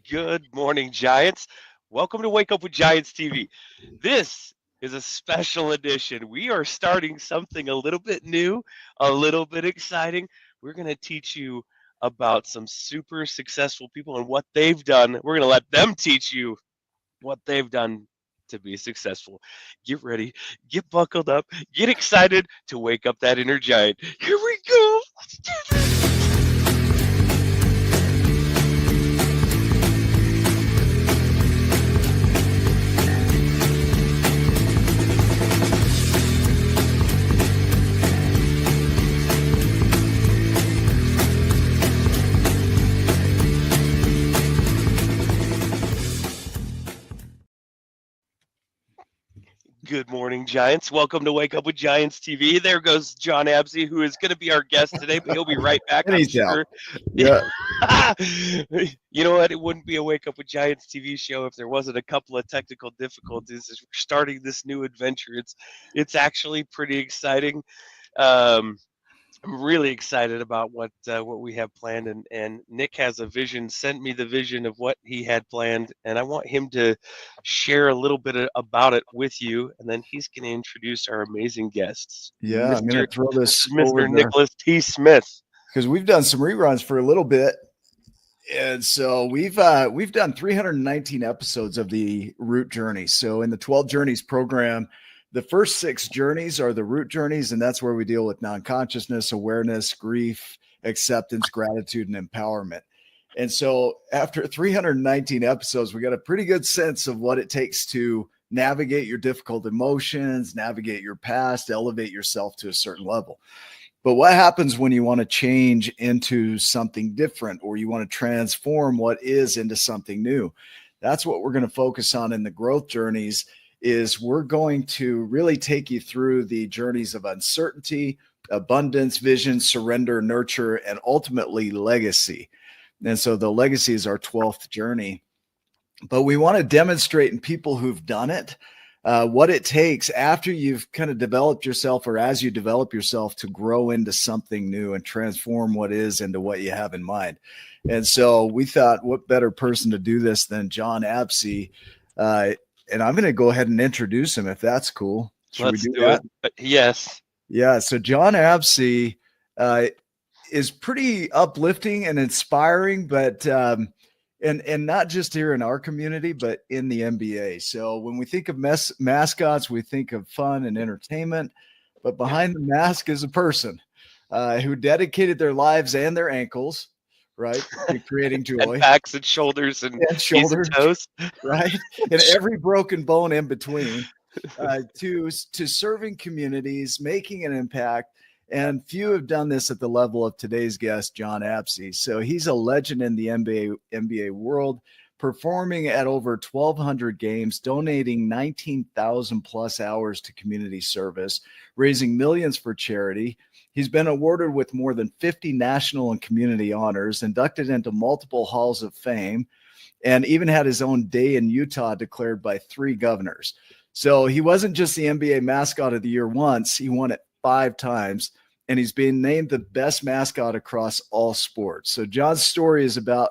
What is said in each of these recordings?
Good morning, Giants. Welcome to Wake Up with Giants TV. This is a special edition. We are starting something a little bit new, a little bit exciting. We're going to teach you about some super successful people and what they've done. We're going to let them teach you what they've done to be successful. Get ready, get buckled up, get excited to wake up that inner giant. Here we go. Let's do this. Good morning, Giants. Welcome to Wake Up with Giants TV. There goes Jon Absey, who is going to be our guest today, but he'll be right back, I'm Anyhow, sure. yeah, You know what? It wouldn't be a Wake Up with Giants TV show if there wasn't a couple of technical difficulties as we're starting this new adventure. It's actually pretty exciting. Um, I'm really excited about what we have planned, and Nick has a vision. Sent me the vision of what he had planned, and I want him to share a little bit about it with you, and then he's going to introduce our amazing guests, yeah. I'm going to throw this over Mr. there Nicholas T. Smith. because we've done some reruns for a little bit, and so we've done 319 episodes of the Root Journey. So in the 12 Journeys program, the first 6 journeys are the Root Journeys, and that's where we deal with non-consciousness, awareness, grief, acceptance, gratitude, and empowerment. And so after 319 episodes, we got a pretty good sense of what it takes to navigate your difficult emotions, navigate your past, elevate yourself to a certain level. But what happens when you want to change into something different, or you want to transform what is into something new? That's what we're going to focus on in the growth journeys. Is we're going to really take you through the journeys of uncertainty, abundance, vision, surrender, nurture, and ultimately legacy. And so the legacy is our 12th journey. But we want to demonstrate in people who've done it what it takes after you've kind of developed yourself, or as you develop yourself, to grow into something new and transform what is into what you have in mind. And so we thought, what better person to do this than Jon Absey? And I'm going to go ahead and introduce him if that's cool. Should Let's we do do that? it. Yes. Yeah. So Jon Absey is pretty uplifting and inspiring, but and not just here in our community, but in the NBA. So when we think of mascots, we think of fun and entertainment, but behind the mask is a person who dedicated their lives and their ankles, right, to creating joy, and backs and shoulders and shoulders, toes, right, and every broken bone in between, to serving communities, making an impact. And few have done this at the level of today's guest, Jon Absey. So he's a legend in the NBA world, performing at over 1,200 games, donating 19,000 plus hours to community service, raising millions for charity. He's been awarded with more than 50 national and community honors, inducted into multiple halls of fame, and even had his own day in Utah declared by 3 governors. So he wasn't just the NBA mascot of the year once, he won it 5 times, and he's been named the best mascot across all sports. So Jon's story is about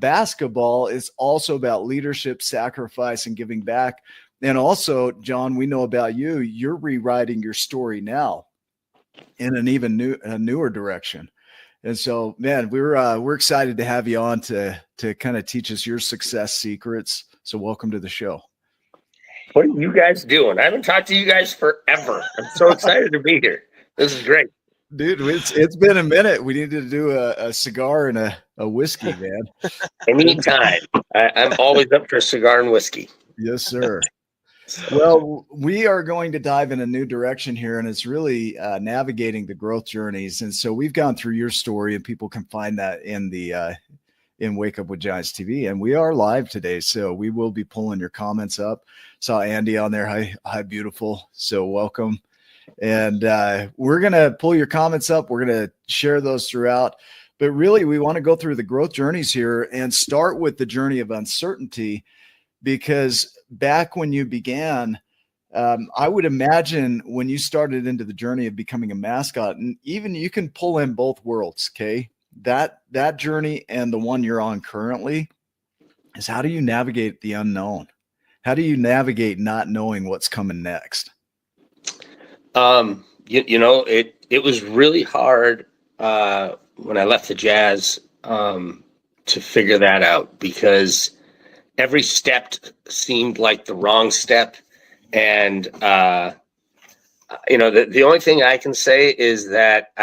basketball. It's also about leadership, sacrifice, and giving back. And also, Jon, we know about you. You're rewriting your story now in an even newer direction. And so, man, we're excited to have you on to kind of teach us your success secrets. So welcome to the show. What are you guys doing? I haven't talked to you guys forever. I'm so excited to be here. This is great. Dude, it's been a minute. We need to do a cigar and a whiskey, man. Anytime. I'm always up for a cigar and whiskey. Yes, sir. Well, we are going to dive in a new direction here, and it's really navigating the growth journeys. And so we've gone through your story, and people can find that in the in Wake Up with Giants TV. And we are live today, so we will be pulling your comments up. Saw Andy on there. Hi, beautiful. So welcome. And we're going to pull your comments up. We're going to share those throughout. But really, we want to go through the growth journeys here and start with the journey of uncertainty, because back when you began, I would imagine when you started into the journey of becoming a mascot, and even you can pull in both worlds, okay? That journey and the one you're on currently, is how do you navigate the unknown? How do you navigate not knowing what's coming next? It was really hard when I left the Jazz to figure that out, because every step seemed like the wrong step. And, the only thing I can say is that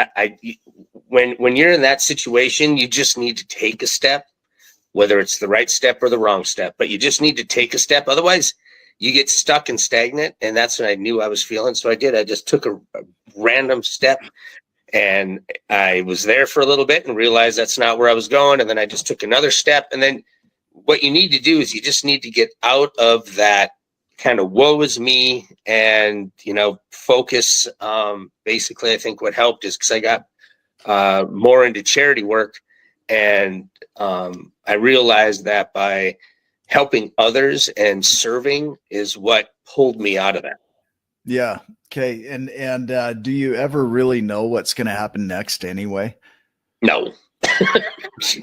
when you're in that situation, you just need to take a step, whether it's the right step or the wrong step, but you just need to take a step. Otherwise, you get stuck and stagnant. And that's what I knew I was feeling. So I did. I just took a random step, and I was there for a little bit and realized that's not where I was going. And then I just took another step. And then what you need to do is you just need to get out of that kind of woe is me and, focus. Basically, I think what helped is because I got more into charity work, and I realized that by helping others and serving is what pulled me out of that. Yeah. Okay. And do you ever really know what's going to happen next anyway? No.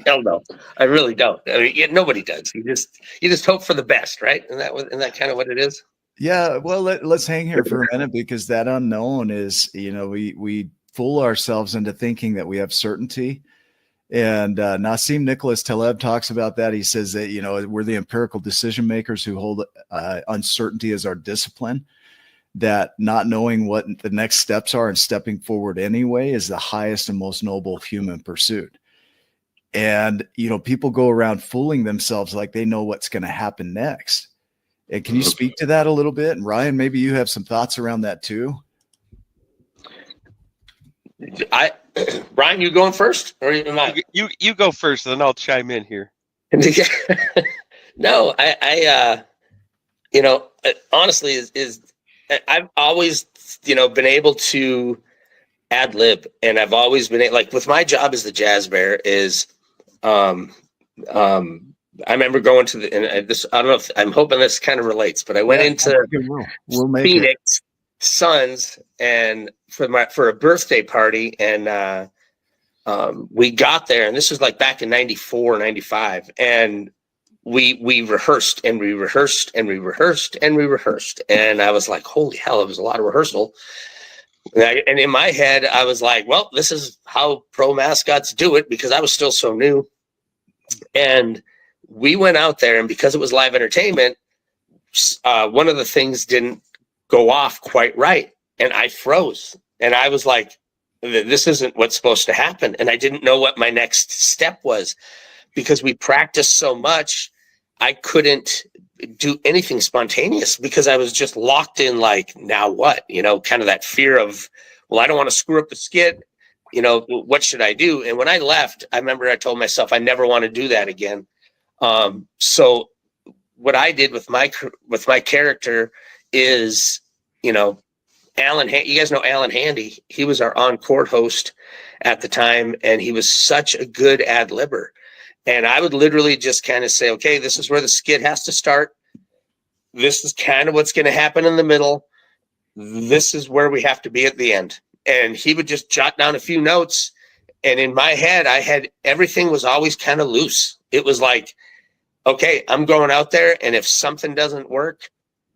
Hell no. I really don't. I mean, nobody does. You just hope for the best, right? Isn't that kind of what it is? Yeah. Well, let's hang here for a minute, because that unknown is, we fool ourselves into thinking that we have certainty. And Nassim Nicholas Taleb talks about that. He says that, we're the empirical decision makers who hold uncertainty as our discipline, that not knowing what the next steps are and stepping forward anyway is the highest and most noble human pursuit. And, people go around fooling themselves like they know what's going to happen next. And can you speak to that a little bit? And Ryan, maybe you have some thoughts around that too. Brian, you going first, or am I? You go first, then I'll chime in here. No, honestly, is I've always, been able to ad lib, and I've always been like, with my job as the Jazz Bear is, I remember going to this. I don't know if I'm hoping this kind of relates, but I went into Phoenix Suns and for a birthday party, and we got there, and this was like back in 94, 95, and we rehearsed and we rehearsed and we rehearsed and we rehearsed, and I was like, holy hell, it was a lot of rehearsal. And in my head, I was like, well, this is how pro mascots do it, because I was still so new. And we went out there, and because it was live entertainment, one of the things didn't go off quite right, and I froze, and I was like, this isn't what's supposed to happen. And I didn't know what my next step was, because we practiced so much. I couldn't do anything spontaneous because I was just locked in, like, now what, kind of that fear of, well, I don't want to screw up the skit. What should I do? And when I left, I remember I told myself I never want to do that again. So what I did with my character is, Alan, you guys know Alan Handy. He was our on-court host at the time, and he was such a good ad-libber. And I would literally just kind of say, okay, this is where the skit has to start. This is kind of what's going to happen in the middle. This is where we have to be at the end. And he would just jot down a few notes. And in my head, everything was always kind of loose. It was like, okay, I'm going out there, and if something doesn't work,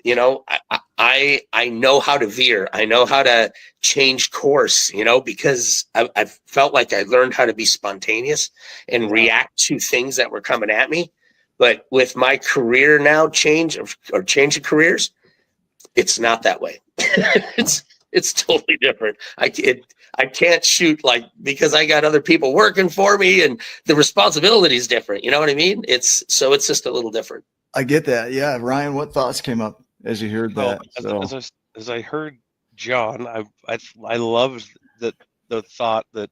I know how to veer. I know how to change course, because I felt like I learned how to be spontaneous and react to things that were coming at me. But with my career now change of careers, it's not that way. It's totally different. I can't shoot because I got other people working for me, and the responsibility is different. You know what I mean? It's just a little different. I get that. Yeah. Ryan, what thoughts came up as you heard that? As I heard John, I loved the thought that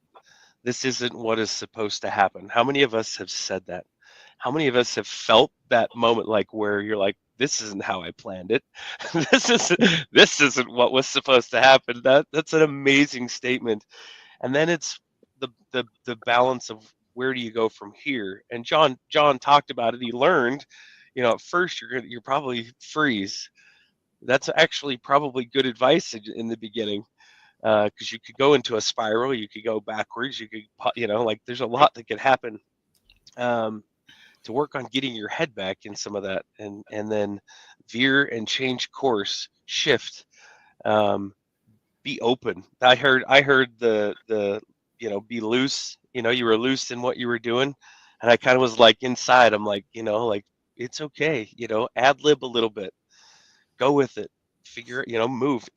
this isn't what is supposed to happen. How many of us have said that? How many of us have felt that moment, like where you're like, this isn't how I planned it. this isn't what was supposed to happen. That's an amazing statement. And then it's the balance of where do you go from here? And John talked about it. He learned, at first you're probably freeze. That's actually probably good advice in the beginning, because you could go into a spiral, you could go backwards, you could, there's a lot that could happen. to work on getting your head back in some of that, and then veer and change course, shift, be open. I heard the be loose. You were loose in what you were doing, and I kind of was like inside. I'm like, like it's okay. Ad lib a little bit, go with it, figure, move.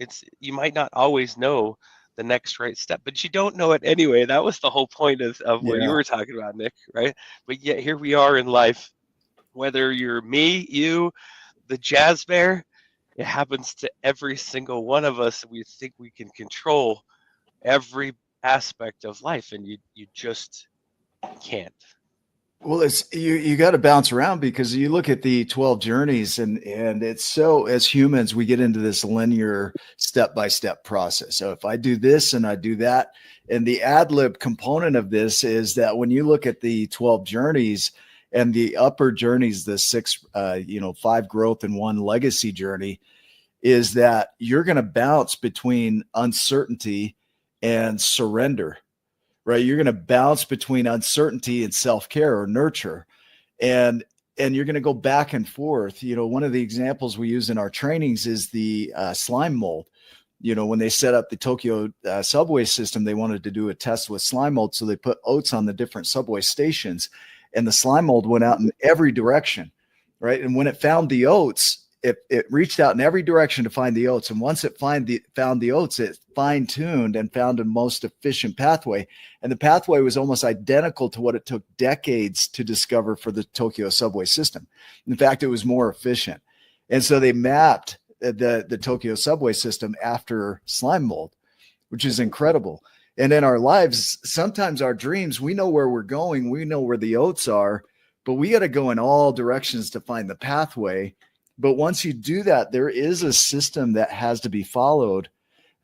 You might not always know the next right step, but you don't know it anyway. That was the whole point of what you Yeah. were talking about, Nick, right? But yet here we are in life, whether you're me, you, the jazz bear, it happens to every single one of us. We think we can control every aspect of life, and you just can't. Well, it's you got to bounce around, because you look at the 12 journeys, and it's so, as humans, we get into this linear step-by-step process. So if I do this and I do that, and the ad lib component of this is that when you look at the 12 journeys and the upper journeys, the 6, 5 growth and 1 legacy journey, is that you're going to bounce between uncertainty and surrender. Right. You're going to bounce between uncertainty and self-care or nurture. And you're going to go back and forth. One of the examples we use in our trainings is the slime mold. When they set up the Tokyo subway system, they wanted to do a test with slime mold. So they put oats on the different subway stations, and the slime mold went out in every direction. Right. And when it found the oats, it reached out in every direction to find the oats. And once it found the oats, it fine-tuned and found the most efficient pathway. And the pathway was almost identical to what it took decades to discover for the Tokyo subway system. In fact, it was more efficient. And so they mapped the Tokyo subway system after slime mold, which is incredible. And in our lives, sometimes our dreams, we know where we're going, we know where the oats are, but we got to go in all directions to find the pathway. But once you do that, there is a system that has to be followed.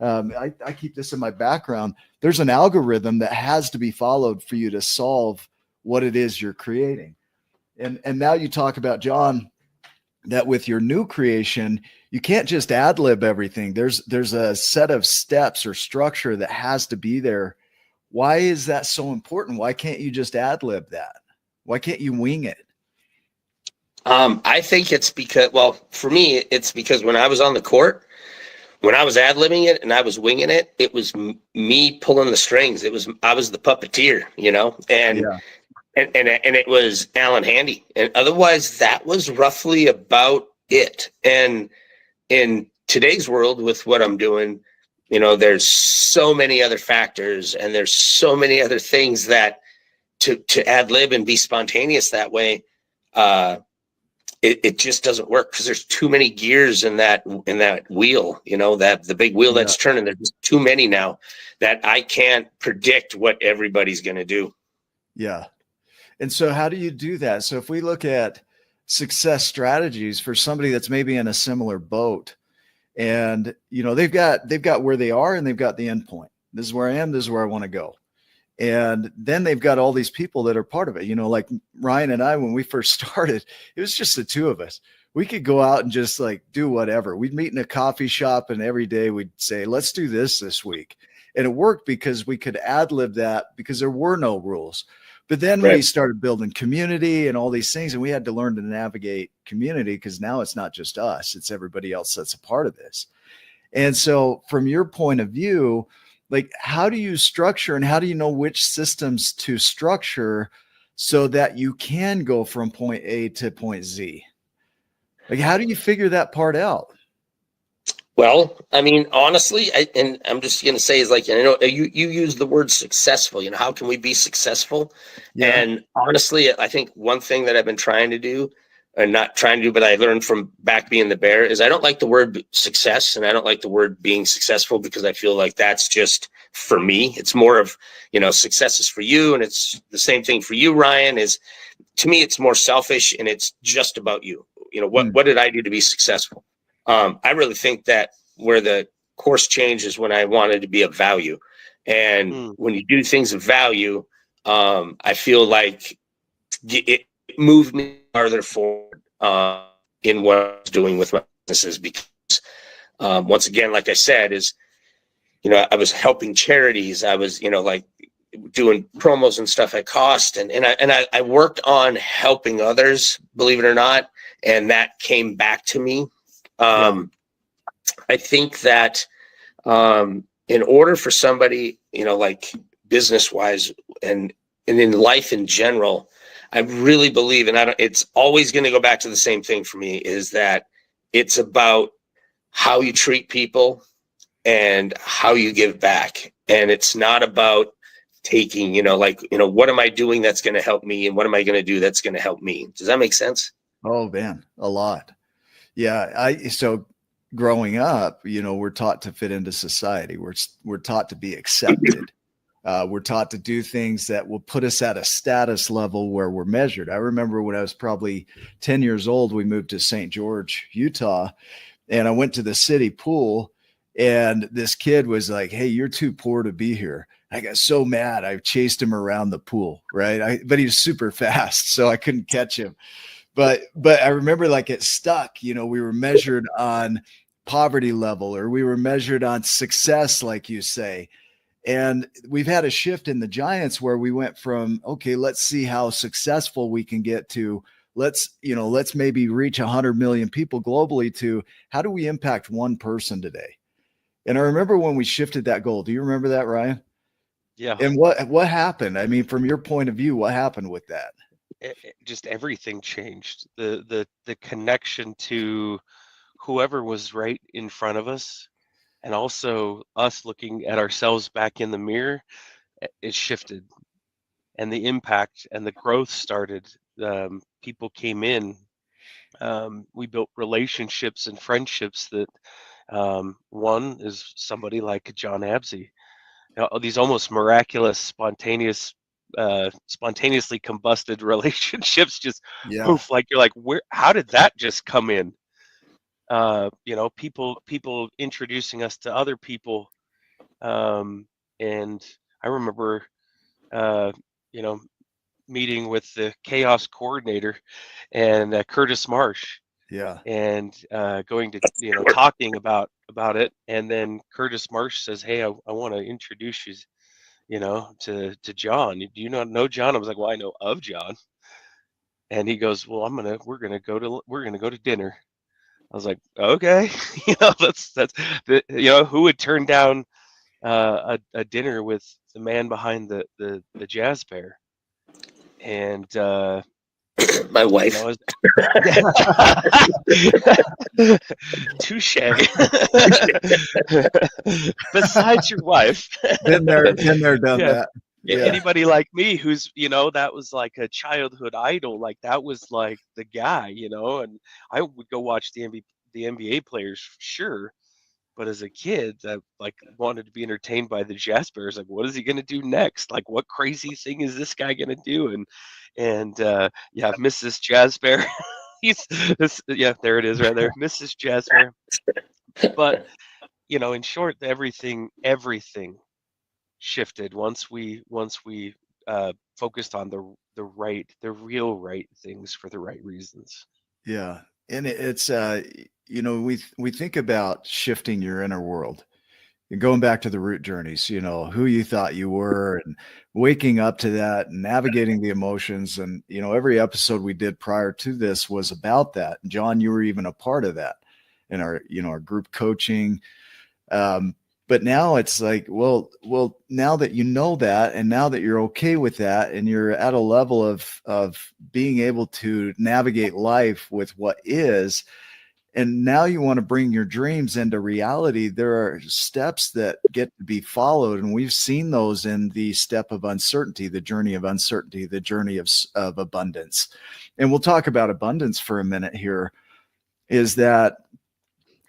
I keep this in my background. There's an algorithm that has to be followed for you to solve what it is you're creating. And now you talk about, Jon, that with your new creation, you can't just ad lib everything. There's a set of steps or structure that has to be there. Why is that so important? Why can't you just ad lib that? Why can't you wing it? I think it's because, well, for me, it's because when I was on the court, when I was ad-libbing it and I was winging it, it was me pulling the strings. I was the puppeteer, and it was Alan Handy. And otherwise, that was roughly about it. And in today's world, with what I'm doing, there's so many other factors, and there's so many other things that to ad-lib and be spontaneous that way, it just doesn't work, because there's too many gears in that wheel, that the big wheel that's turning. There's too many now that I can't predict what everybody's going to do. Yeah. And so how do you do that? So if we look at success strategies for somebody that's maybe in a similar boat, and they've got where they are, and they've got the end point. This is where I am. This is where I want to go. And then they've got all these people that are part of it. Like Ryan and I, when we first started, it was just the two of us. We could go out and just do whatever. We'd meet in a coffee shop, and every day we'd say, let's do this week. And it worked because we could ad lib that, because there were no rules. But then we started building community and all these things, and we had to learn to navigate community, because now it's not just us, it's everybody else that's a part of this. And so from your point of view, how do you structure, and how do you know which systems to structure so that you can go from point A to point Z? How do you figure that part out? Well, I mean, honestly, and I'm just going to say is you use the word successful, how can we be successful? Yeah. And honestly, I think one thing that I've been trying to do, or not trying to do, but I learned from back being the bear, is I don't like the word success, and I don't like the word being successful, because I feel like that's just for me. It's more of, success is for you. And it's the same thing for you, Ryan. To me, it's more selfish, and it's just about you. What did I do to be successful? I really think that where the course changed is when I wanted to be of value. And when you do things of value, I feel like it moved me farther forward in what I was doing with my businesses, because once again, like I said, I was helping charities. I was, doing promos and stuff at cost. And I worked on helping others, believe it or not. And that came back to me. I think that in order for somebody, like business wise and in life in general, I really believe, and it's always going to go back to the same thing for me, is that it's about how you treat people and how you give back. And it's not about taking, what am I doing that's going to help me, and what am I going to do that's going to help me? Does that make sense? Oh man, a lot. Yeah. So growing up, we're taught to fit into society. We're taught to be accepted. We're taught to do things that will put us at a status level where we're measured. I remember when I was probably 10 years old, we moved to St. George, Utah, and I went to the city pool, and this kid was like, "Hey, you're too poor to be here." I got so mad. I chased him around the pool, right? But he was super fast, so I couldn't catch him. But I remember like it stuck, we were measured on poverty level, or we were measured on success, like you say. And we've had a shift in the Giants where we went from, okay, let's see how successful we can get to, let's maybe reach 100 million people globally, to how do we impact one person today? And I remember when we shifted that goal. Do you remember that, Ryan? Yeah. And what happened? I mean, from your point of view, what happened with that? Just everything changed. The connection to whoever was right in front of us, and also us looking at ourselves back in the mirror, it shifted, and the impact and the growth started. People came in. We built relationships and friendships that one is somebody like Jon Absey. These almost miraculous, spontaneously combusted relationships, just poof, like you're like, how did that just come in? People introducing us to other people. And I remember, meeting with the chaos coordinator and Curtis Marsh. Yeah. And going to, talking about it. And then Curtis Marsh says, "Hey, I want to introduce you, to John. Do you know John?" I was like, "Well, I know of John." And he goes, "Well, we're gonna go to dinner." I was like, "Okay." Who would turn down a dinner with the man behind the jazz bear? And my wife. Touche. Besides your wife. Been there, done that. Yeah. Anybody like me who's, that was like a childhood idol, like that was like the guy, and I would go watch the NBA players, sure. But as a kid, I wanted to be entertained by the Jazz Bears. Like, what is he going to do next? Like, what crazy thing is this guy going to do? And Mrs. Jazz Bear. There it is right there, Mrs. Jazz Bear. But in short, everything shifted once we focused on the real right things for the right reasons. Yeah, and it's we think about shifting your inner world and going back to the root journeys, who you thought you were, and waking up to that and navigating the emotions. And every episode we did prior to this was about that. And John, you were even a part of that in our our group coaching. But now it's like, well, now that you know that, and now that you're okay with that, and you're at a level of being able to navigate life with what is, and now you want to bring your dreams into reality, there are steps that get to be followed. And we've seen those in the step of uncertainty, the journey of uncertainty, the journey of abundance. And we'll talk about abundance for a minute here, is that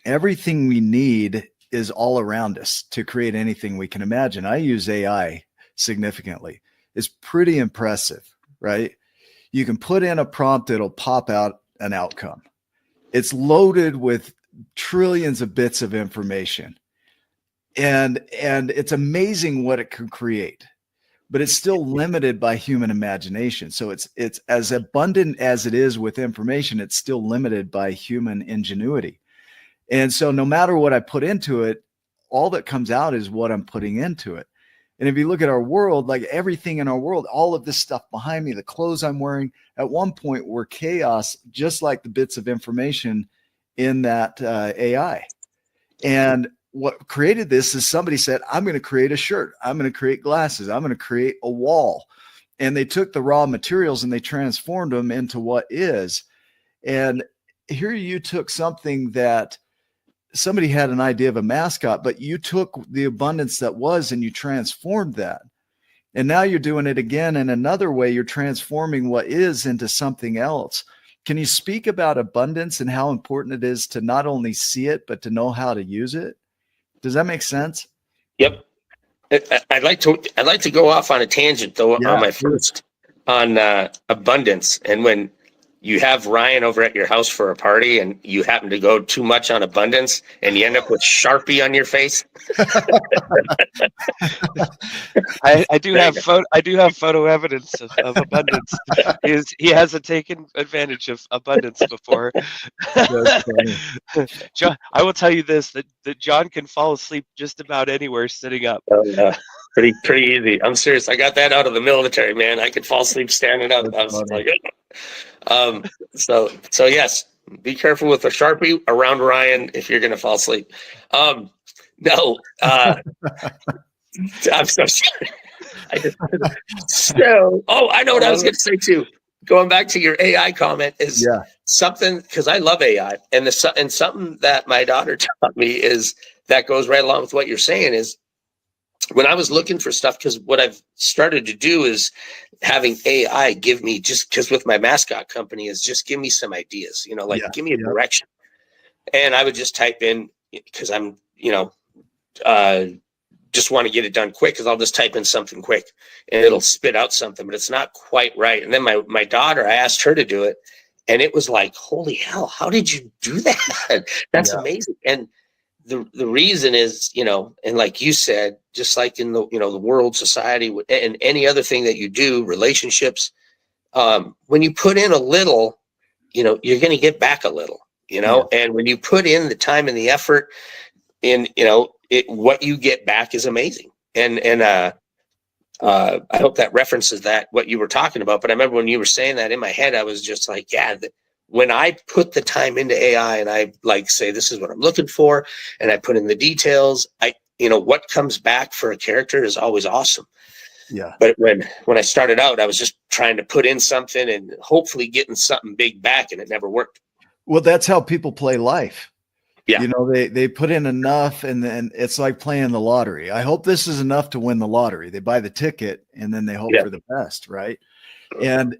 everything we need is all around us to create anything we can imagine. I use AI significantly. It's pretty impressive, right? You can put in a prompt, it'll pop out an outcome. It's loaded with trillions of bits of information. And it's amazing what it can create, but it's still limited by human imagination. So it's as abundant as it is with information, it's still limited by human ingenuity. And so no matter what I put into it, all that comes out is what I'm putting into it. And if you look at our world, like everything in our world, all of this stuff behind me, the clothes I'm wearing at one point were chaos, just like the bits of information in that AI. And what created this is somebody said, I'm going to create a shirt. I'm going to create glasses. I'm going to create a wall. And they took the raw materials and they transformed them into what is. And here you took something that somebody had an idea of a mascot, but you took the abundance that was and you transformed that. And now you're doing it again in another way. You're transforming what is into something else. Can you speak about abundance and how important it is to not only see it, but to know how to use it? Does that make sense? Yep. I'd like to go off on a tangent though, on my first on abundance. And when you have Ryan over at your house for a party and you happen to go too much on abundance and you end up with Sharpie on your face. I do have photo evidence of abundance. He hasn't taken advantage of abundance before. John, I will tell you this, that John can fall asleep just about anywhere sitting up. Oh, yeah. Pretty easy. I'm serious. I got that out of the military, man. I could fall asleep standing up. I was like, so yes, be careful with a Sharpie around Ryan if you're going to fall asleep. I'm so sorry. I know what I was going to say too. Going back to your AI comment is something, because I love AI, and something that my daughter taught me is that goes right along with what you're saying is, when I was looking for stuff, because what I've started to do is having AI give me, just because with my Mascot company, is just give me some ideas, give me a direction. And I would just type in, because I'm, just want to get it done quick, because I'll just type in something quick and it'll spit out something, but it's not quite right. And then my daughter, I asked her to do it, and it was like, holy hell, how did you do that? That's amazing. And the reason is, and like you said, just like in the, the world, society, and any other thing that you do, relationships, when you put in a little, you're going to get back a little, and when you put in the time and the effort in, what you get back is amazing. And I hope that references what you were talking about. But I remember when you were saying that, in my head, I was just like, when I put the time into AI and I say, this is what I'm looking for, and I put in the details, what comes back for a character is always awesome. Yeah. But when I started out, I was just trying to put in something and hopefully getting something big back, and it never worked. Well, that's how people play life. Yeah. They put in enough, and then it's like playing the lottery. I hope this is enough to win the lottery. They buy the ticket and then they hope for the best, right? And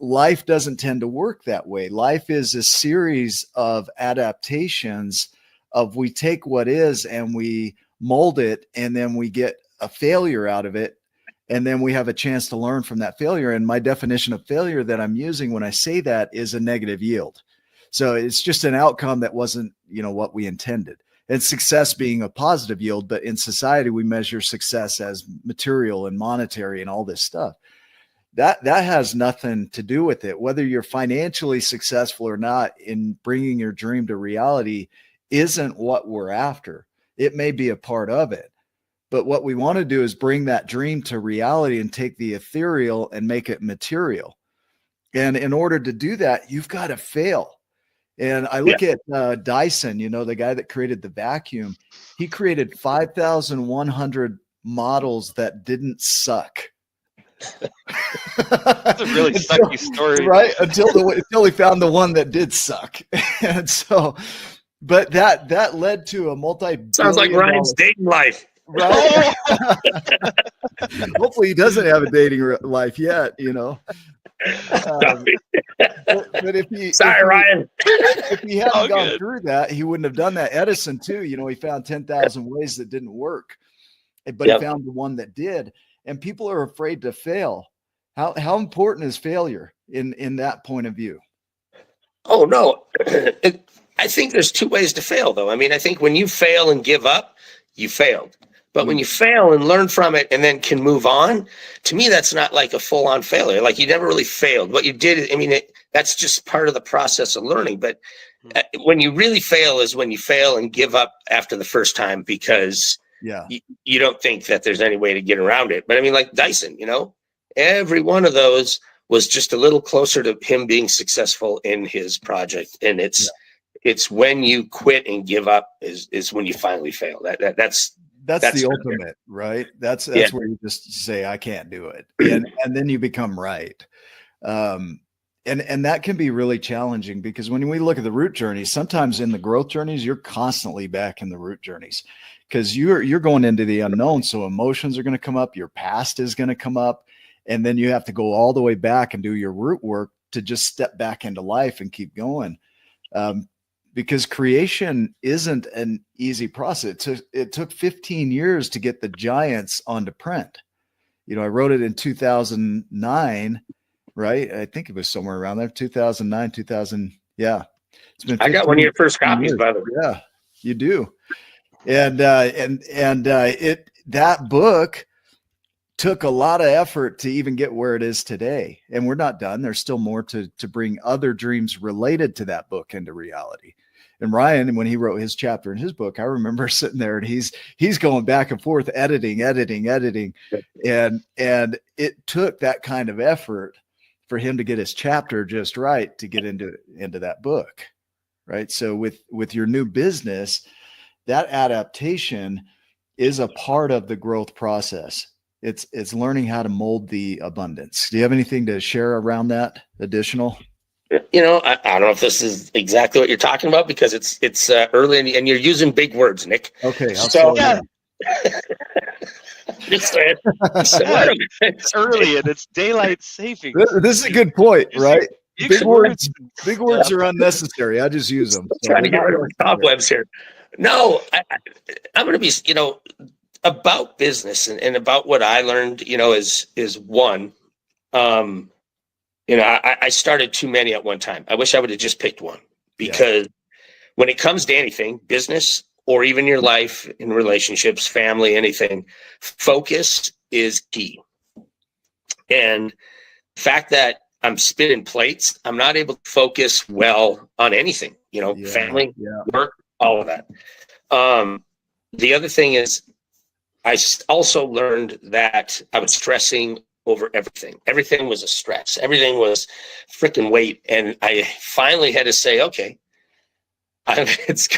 life doesn't tend to work that way. Life is a series of adaptations of, we take what is and we mold it, and then we get a failure out of it. And then we have a chance to learn from that failure. And my definition of failure that I'm using when I say that is a negative yield. So it's just an outcome that wasn't, what we intended. And success being a positive yield, but in society, we measure success as material and monetary and all this stuff. That has nothing to do with it. Whether you're financially successful or not in bringing your dream to reality isn't what we're after. It may be a part of it, but what we want to do is bring that dream to reality and take the ethereal and make it material. And in order to do that, you've got to fail. And I look at Dyson, the guy that created the vacuum. He created 5,100 models that didn't suck. That's a really sucky story, right? Until he found the one that did suck. And so, but that led to a sounds like Ryan's dating life, right? Hopefully he doesn't have a dating life yet, but Ryan, if he hadn't gone through that, he wouldn't have done that. Edison too, he found 10,000 ways that didn't work, but he found the one that did. And people are afraid to fail. How important is failure in that point of view? Oh, no. I think there's two ways to fail, though. I mean, I think when you fail and give up, you failed. But when you fail and learn from it and then can move on, to me, that's not like a full-on failure. Like, you never really failed. What you did, that's just part of the process of learning. But when you really fail is when you fail and give up after the first time, because Yeah. you don't think that there's any way to get around it. But I mean, like Dyson, every one of those was just a little closer to him being successful in his project. And it's when you quit and give up is when you finally fail. That's the ultimate, right? That's where you just say, I can't do it. And then you become right. And that can be really challenging, because when we look at the root journeys, sometimes in the growth journeys, you're constantly back in the root journeys, because you're going into the unknown. So emotions are going to come up, your past is going to come up, and then you have to go all the way back and do your root work to just step back into life and keep going. Because creation isn't an easy process. It took 15 years to get the Giants onto print. I wrote it in 2009. Right. I think it was somewhere around there, 2009, 2000. Yeah. It's been, I got one of your first copies, by the way. Yeah, you do. And that book took a lot of effort to even get where it is today. And we're not done. There's still more to bring other dreams related to that book into reality. And Ryan, when he wrote his chapter in his book, I remember sitting there and he's going back and forth, editing. And it took that kind of effort for him to get his chapter just right to get into that book. Right. So with your new business, that adaptation is a part of the growth process. It's learning how to mold the abundance. Do you have anything to share around that additional? I don't know if this is exactly what you're talking about, because it's early and you're using big words, Nick. Okay. Just saying. It's early and it's daylight savings. This is a good point, right? Big words are unnecessary. I just use them. So trying to get rid of the cobwebs here. No, I'm going to be, about business and about what I learned, is one, I started too many at one time. I wish I would have just picked one, because when it comes to anything, business or even your life, in relationships, family, anything, focus is key. And the fact that I'm spinning plates, I'm not able to focus well on anything, family, work, all of that. The other thing is, I also learned that I was stressing over everything. Everything was a stress. Everything was freaking weight. And I finally had to say, okay, it's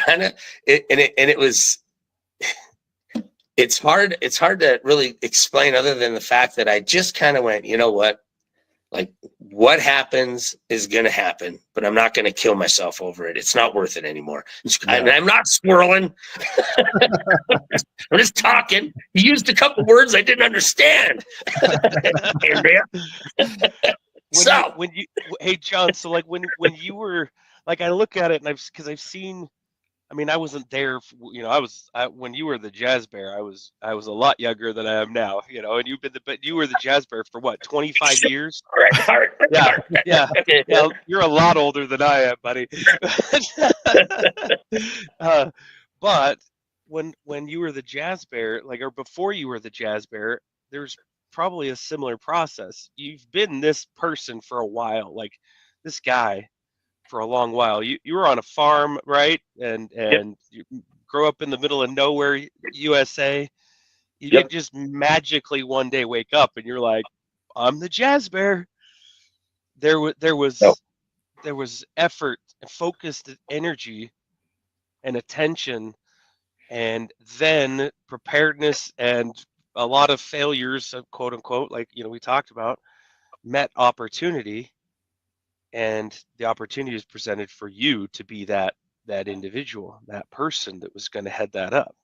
hard to really explain, other than the fact that I just kind of went, you know what, like, what happens is going to happen, but I'm not going to kill myself over it. It's not worth it anymore. And I'm not swirling. I'm just talking. He used a couple words I didn't understand. Andrea. Hey, John, so like when you were, like, I look at it and I've seen, I mean, I wasn't there, when you were the Jazz Bear, I was a lot younger than I am now, and you were the Jazz Bear for what, 25 years? All right. Yeah. You're a lot older than I am, buddy. But when you were the Jazz Bear, or before you were the Jazz Bear, there's probably a similar process. You've been this person for a while, like this guy for a long while. You were on a farm, right? And you grow up in the middle of nowhere, USA. You didn't just magically one day wake up and you're like, I'm the Jazz Bear. There was effort, focused energy, and attention, and then preparedness, and a lot of failures, quote unquote, like we talked about, met opportunity. And the opportunity is presented for you to be that individual, that person that was going to head that up.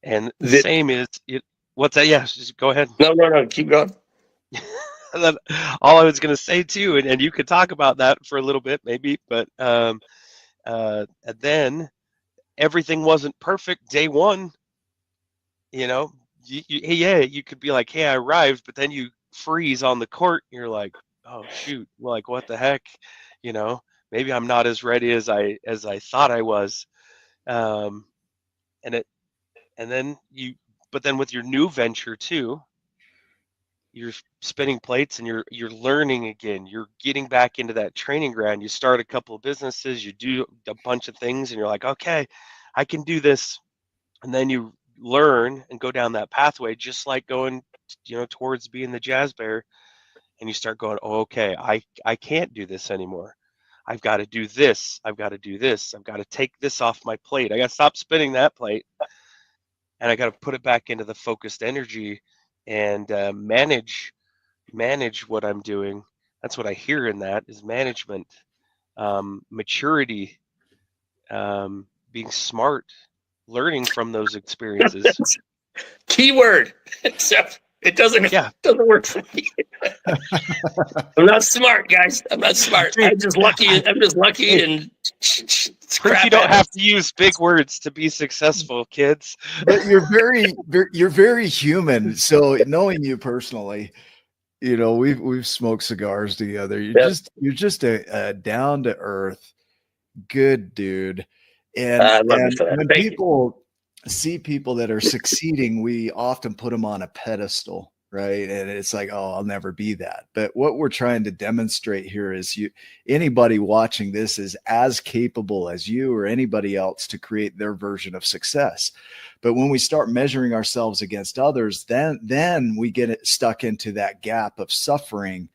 And the same is it. What's that? Yeah, just go ahead. No, keep going. All I was going to say too, and you could talk about that for a little bit, maybe, but and then everything wasn't perfect day one. You could be like, hey, I arrived, but then you freeze on the court. And you're like, oh shoot, like what the heck, maybe I'm not as ready as I thought I was, but then with your new venture too, you're spinning plates and you're learning again. You're getting back into that training ground. You start a couple of businesses, you do a bunch of things, and you're like, okay, I can do this. And then you learn and go down that pathway, just like going, towards being the jazz bear, and you start going, oh, okay, I can't do this anymore. I've got to do this. I've got to do this. I've got to take this off my plate. I got to stop spinning that plate, and I got to put it back into the focused energy and manage what I'm doing. That's what I hear in that is management, maturity, being smart, learning from those experiences. Keyword. Except it doesn't work for me. I'm not smart, guys. I'm not smart. I'm just lucky and you don't have to use big words to be successful, kids. But you're very human. So knowing you personally, we've smoked cigars together. You're just a down to earth, good dude. And when people see people that are succeeding, we often put them on a pedestal, right? And it's like, oh, I'll never be that. But what we're trying to demonstrate here is anybody watching this is as capable as you or anybody else to create their version of success. But when we start measuring ourselves against others, then we get stuck into that gap of suffering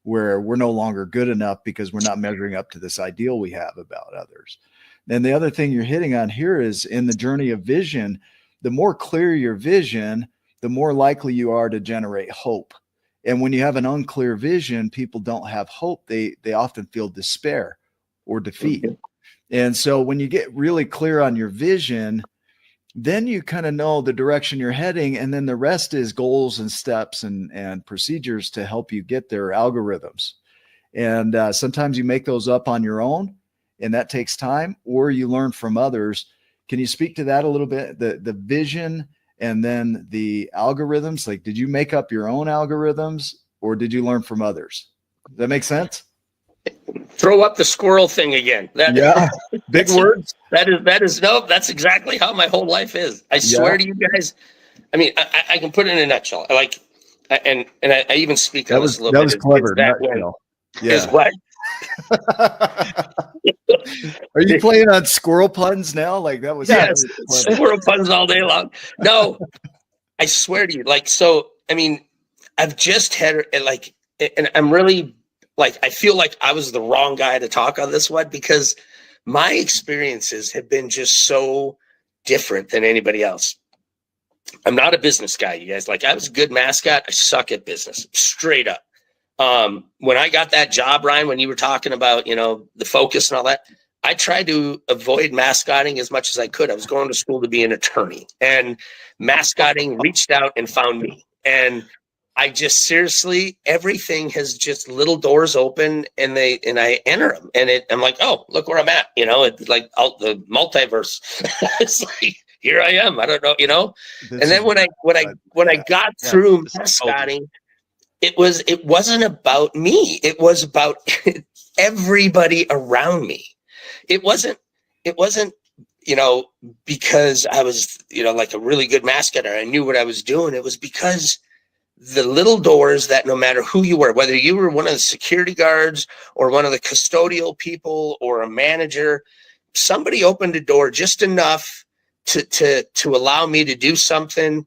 where we're no longer good enough because we're not measuring up to this ideal we have about others. And the other thing you're hitting on here is in the journey of vision, the more clear your vision, the more likely you are to generate hope. And when you have an unclear vision, people don't have hope. They often feel despair or defeat. Okay. And so when you get really clear on your vision, then you kind of know the direction you're heading. And then the rest is goals and steps and procedures to help you get there, algorithms. And sometimes you make those up on your own, and that takes time, or you learn from others. Can you speak to that a little bit? The vision and then the algorithms, like, did you make up your own algorithms or did you learn from others? Does that make sense? Throw up the squirrel thing again. Big words. That's exactly how my whole life is. I swear to you guys. I mean, I can put it in a nutshell. And I even speak on this a little bit. That was clever. Is what? Are you playing on squirrel puns now? Like that was squirrel puns all day long. No, I swear to you. I mean, I've just had and I'm really I feel like I was the wrong guy to talk on this one because my experiences have been just so different than anybody else. I'm not a business guy, you guys. I was a good mascot. I suck at business, straight up. When I got that job, Ryan, when you were talking about, the focus and all that, I tried to avoid mascotting as much as I could. I was going to school to be an attorney, and mascotting reached out and found me. And I just seriously, everything has just little doors open and I enter them and I'm like, oh, look where I'm at. It's like the multiverse. It's like, here I am. I don't know, and then when I got through mascotting, it wasn't about me. It was about everybody around me. It wasn't, because I was, like a really good mascot and I knew what I was doing. It was because the little doors that no matter who you were, whether you were one of the security guards or one of the custodial people or a manager, somebody opened a door just enough to allow me to do something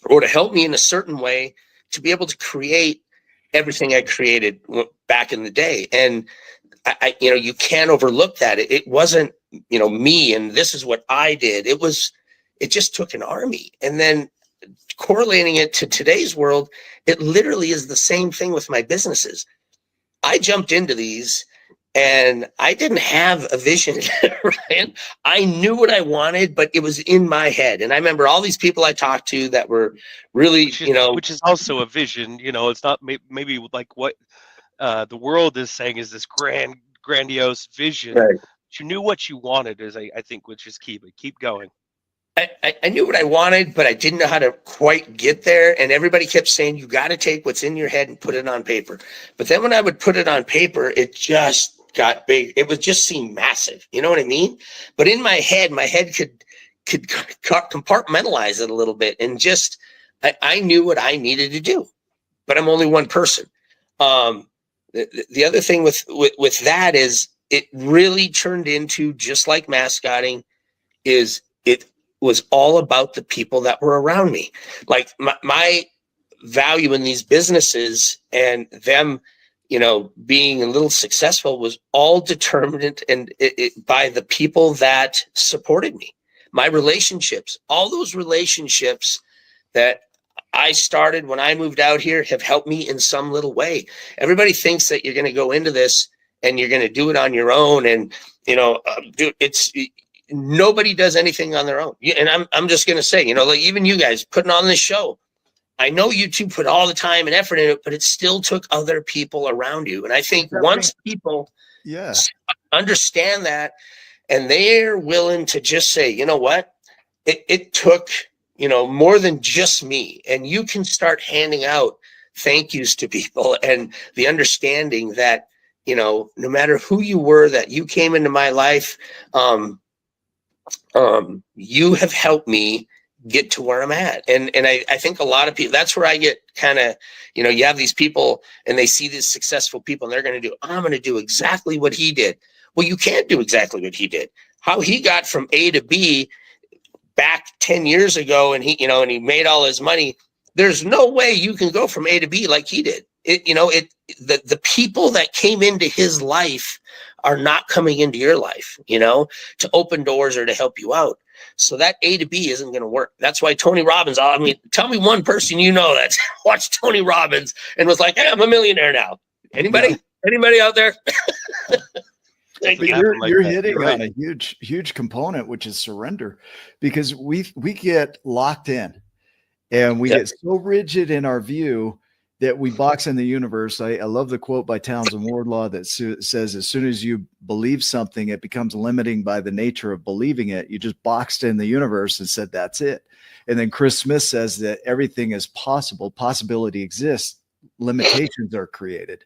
or to help me in a certain way to be able to create everything I created back in the day. And I you can't overlook that. It wasn't, me and this is what I did. It just took an army. And then correlating it to today's world, it literally is the same thing with my businesses. I jumped into these and I didn't have a vision, right? I knew what I wanted, but it was in my head. And I remember all these people I talked to that were really, which is also a vision. It's not maybe like what the world is saying is this grandiose vision. Right. But you knew what you wanted is, I think, which is key. But keep going. I knew what I wanted, but I didn't know how to quite get there. And everybody kept saying, you got to take what's in your head and put it on paper. But then when I would put it on paper, it just got big. It would just seem massive. You know what I mean? But in my head could compartmentalize it a little bit. And just, I knew what I needed to do, but I'm only one person. The other thing with that is it really turned into, just like mascotting, is was all about the people that were around me. Like my value in these businesses and them, being a little successful was all determined by the people that supported me, my relationships, all those relationships that I started when I moved out here have helped me in some little way. Everybody thinks that you're going to go into this and you're going to do it on your own. And, nobody does anything on their own. And I'm just going to say, like even you guys putting on this show, I know you two put all the time and effort in it, but it still took other people around you. And I think once people understand that and they're willing to just say, you know what, it took, more than just me. And you can start handing out thank yous to people and the understanding that, no matter who you were, that you came into my life, you have helped me get to where I'm at. And I think a lot of people, that's where I get kind of, you have these people and they see these successful people and they're going to do, I'm going to do exactly what he did. Well, you can't do exactly what he did. How he got from A to B back 10 years ago and he made all his money. There's no way you can go from A to B like he did. The people that came into his life are not coming into your life, to open doors or to help you out. So that A to B isn't going to work. That's why Tony Robbins, tell me one person that's watched Tony Robbins and was like, hey, I'm a millionaire now. Anybody out there? You're hitting on a huge component, which is surrender, because we get locked in and we get so rigid in our view that we box in the universe. I love the quote by Townsend Wardlaw that says, as soon as you believe something, it becomes limiting by the nature of believing it. You just boxed in the universe and said, that's it. And then Chris Smith says that everything is possible. Possibility exists. Limitations are created.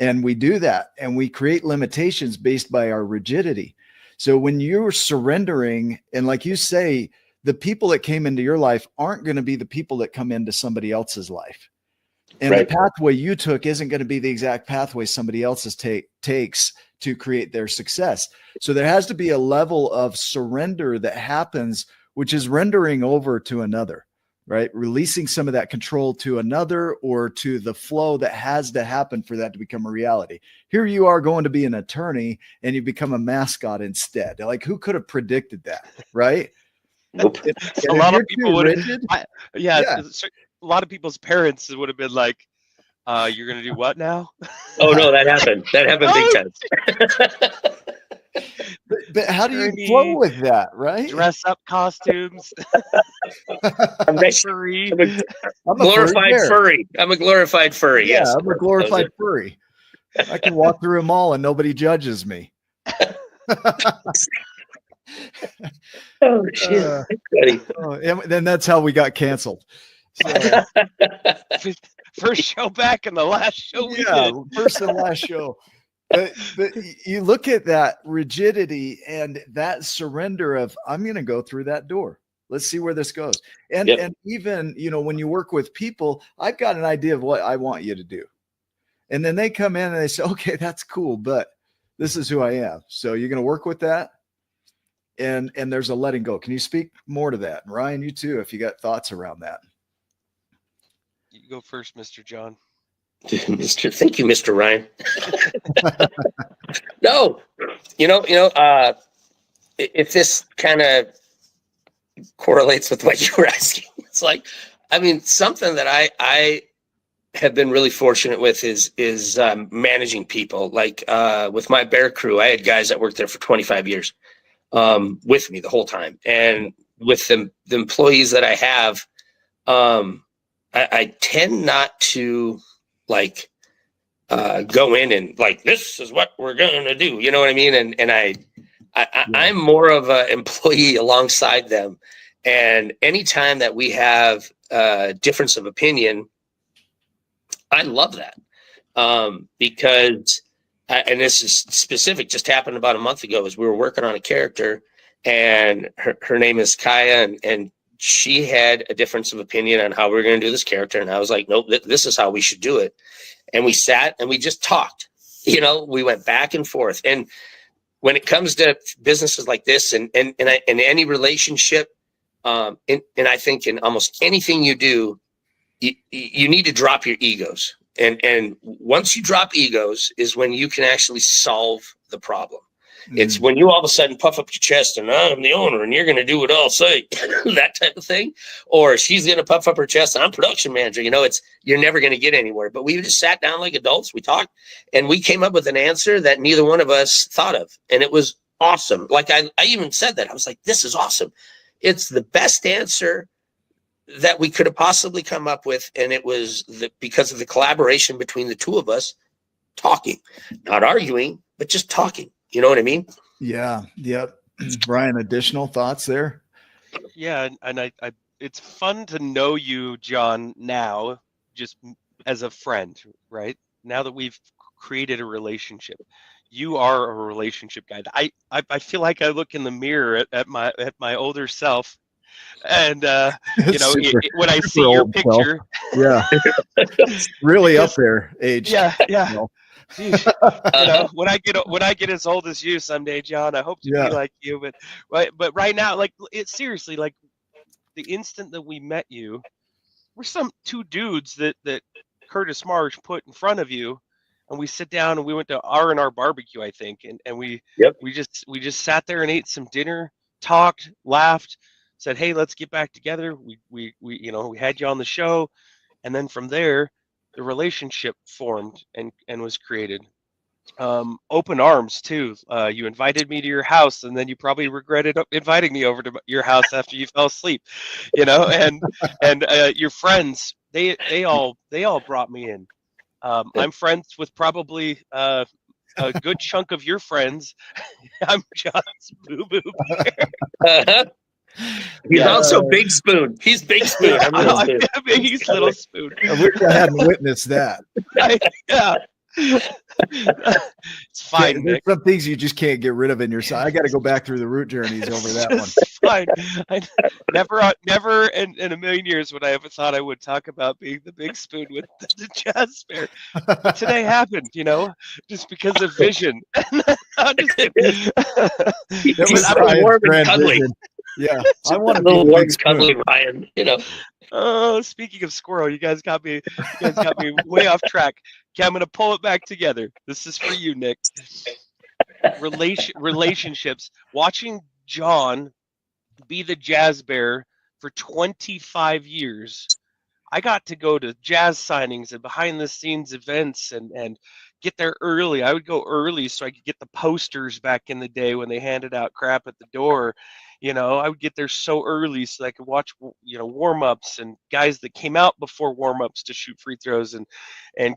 And we do that. And we create limitations based by our rigidity. So when you're surrendering, and like you say, the people that came into your life aren't going to be the people that come into somebody else's life. And the pathway you took isn't going to be the exact pathway somebody else's takes to create their success. So there has to be a level of surrender that happens, which is rendering over to another, right? Releasing some of that control to another or to the flow that has to happen for that to become a reality. Here you are going to be an attorney and you become a mascot instead. Like, who could have predicted that, right? Nope. A lot of people would a lot of people's parents would have been like, you're going to do what now? Oh, no, that happened. That happened big time. but how do you flow with that, right? Dress up costumes. I'm a glorified furry. I'm a glorified furry. Yeah, yes. I'm a glorified furry. I can walk through a mall and nobody judges me. Oh, shit. And then that's how we got canceled. So, first show back and the last show we did. First and last show. But you look at that rigidity and that surrender of, I'm going to go through that door. Let's see where this goes. And even, when you work with people, I've got an idea of what I want you to do. And then they come in and they say, okay, that's cool, but this is who I am. So you're going to work with that. And there's a letting go. Can you speak more to that? And Ryan, you too, if you got thoughts around that. You go first, Mr. John. Thank you, Mr. Ryan. No, if this kind of correlates with what you were asking, it's like, something that I have been really fortunate with is managing people. Like with my bear crew, I had guys that worked there for 25 years with me the whole time. And with the employees that I have, I tend not to go in and this is what we're going to do. You know what I mean? And I'm more of an employee alongside them. And anytime that we have a difference of opinion, I love that. Because, and this is specific, just happened about a month ago, as we were working on a character and her name is Kaya, and she had a difference of opinion on how we were going to do this character. And I was like, nope, this is how we should do it. And we sat and we just talked, we went back and forth. And when it comes to businesses like this and any relationship, And I think in almost anything you do, you need to drop your egos. And once you drop egos is when you can actually solve the problem. It's when you all of a sudden puff up your chest and I'm the owner and you're going to do what I'll say, that type of thing. Or she's going to puff up her chest and I'm production manager. You're never going to get anywhere. But we just sat down like adults. We talked and we came up with an answer that neither one of us thought of. And it was awesome. Like I even said that. I was like, this is awesome. It's the best answer that we could have possibly come up with. And it was because of the collaboration between the two of us talking, not arguing, but just talking. You know what I mean? Yeah. Yep. Brian, additional thoughts there? Yeah. And I it's fun to know you, Jon, now just as a friend, right? Now that we've created a relationship, you are a relationship guy. I feel like I look in the mirror at my older self, and when I see your picture, yeah, really up there, age. Yeah. Geez, when I get as old as you someday, Jon, I hope to be like you. But right now, like it's seriously like the instant that we met you, we're some two dudes that Curtis Marsh put in front of you, and we sit down and we went to R&R barbecue, I think, and we just sat there and ate some dinner, talked, laughed, said, hey, let's get back together. We had you on the show, and then from there the relationship formed and was created. Open arms too. You invited me to your house, and then you probably regretted inviting me over to your house after you fell asleep, and your friends, they all brought me in. I'm friends with probably a good chunk of your friends. I'm Jon's boo-boo bear. He's also Big Spoon. He's Big Spoon. I'm Little Spoon. He's Little Spoon. I wish I hadn't witnessed that. Yeah. It's fine. There's some things you just can't get rid of in yourself. I got to go back through the root journeys over that one. Fine. I never in a million years would I ever thought I would talk about being the Big Spoon with the jazz bear. But today happened, just because of vision. I'm just kidding. He's warm and cuddly. Yeah, I want to be a warm, cuddly Ryan. Oh, speaking of squirrel, you guys got me way off track. Okay, I'm gonna pull it back together. This is for you, Nick. Relationships. Watching Jon be the jazz bear for 25 years. I got to go to jazz signings and behind the scenes events and get there early. I would go early so I could get the posters back in the day when they handed out crap at the door. I would get there so early so I could watch, warm-ups and guys that came out before warm-ups to shoot free throws and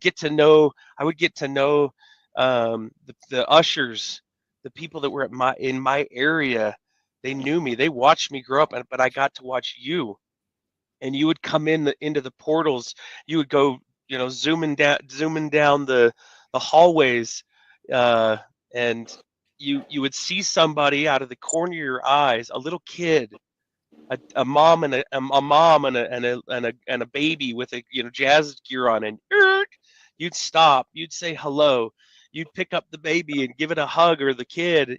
get to know. I would get to know the ushers, the people that were in my area. They knew me. They watched me grow up, but I got to watch you. And you would come into the portals. You would go, zooming down the hallways, and you would see somebody out of the corner of your eyes, a little kid, a mom and a baby with a jazz gear on, and you'd stop, you'd say hello, you'd pick up the baby and give it a hug, or the kid,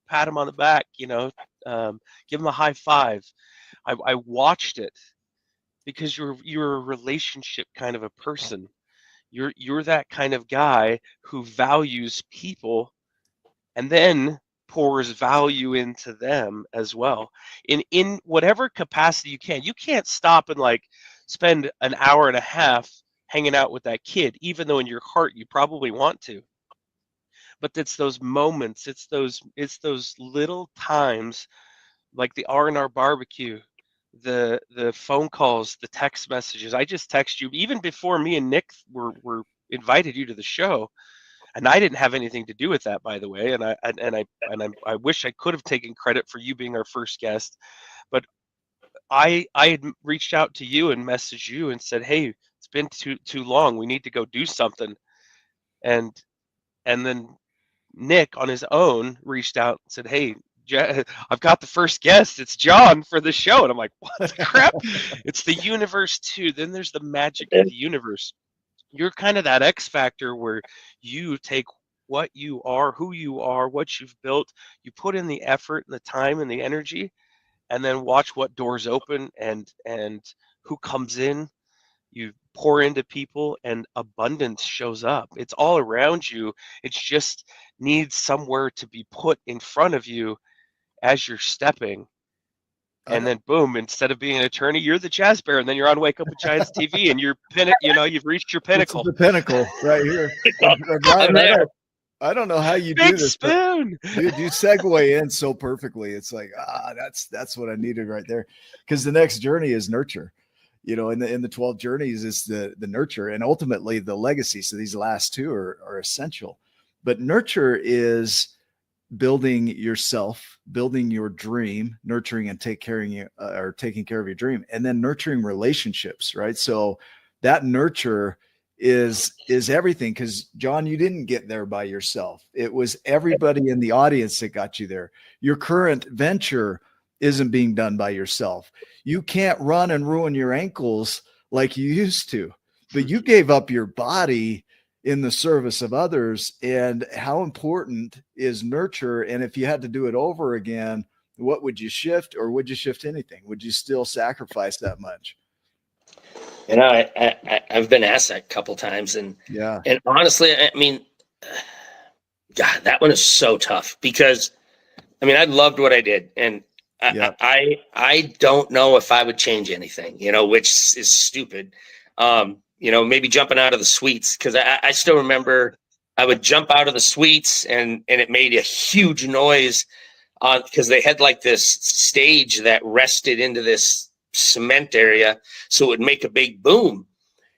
pat him on the back, give him a high five. I watched it because you're a relationship kind of a person. You're that kind of guy who values people and then pours value into them as well in whatever capacity you can. You can't stop and spend an hour and a half hanging out with that kid, even though in your heart you probably want to. But it's those moments, it's those little times, like the R&R barbecue, the phone calls, the text messages. I just text you even before me and Nick were invited you to the show. And I didn't have anything to do with that, by the way. And I wish I could have taken credit for you being our first guest, but I had reached out to you and messaged you and said, "Hey, it's been too long. We need to go do something." And then Nick on his own reached out and said, "Hey, I've got the first guest. It's Jon for the show." And I'm like, "What the crap?" It's the universe too. Then there's the magic of the universe. You're kind of that X factor where you take what you are, who you are, what you've built, you put in the effort and the time and the energy, and then watch what doors open and who comes in. You pour into people and abundance shows up. It's all around you. It just needs somewhere to be put in front of you as you're stepping. And then boom, instead of being an attorney, you're the jazz bear, and then you're on Wake Up with Giants TV, and you've reached your pinnacle. This is the pinnacle right here. Ryan, I don't know how you Big do this. Spoon. You segue in so perfectly. It's like, that's what I needed right there. Because the next journey is nurture. In the 12 journeys is the nurture and ultimately the legacy. So these last two are essential. But nurture is building yourself, building your dream, nurturing and taking care of your dream, and then nurturing relationships, right? So that nurture is everything. Because Jon, you didn't get there by yourself. It was everybody in the audience that got you there. Your current venture isn't being done by yourself. You can't run and ruin your ankles like you used to, but you gave up your body in the service of others. And how important is nurture? And if you had to do it over again, what would you shift, or would you shift anything? Would you still sacrifice that much? I've been asked that a couple times, and honestly, I mean, God, that one is so tough because, I mean, I loved what I did, and I don't know if I would change anything, which is stupid. Maybe jumping out of the suites, because I still remember I would jump out of the suites and it made a huge noise because they had like this stage that rested into this cement area, so it would make a big boom.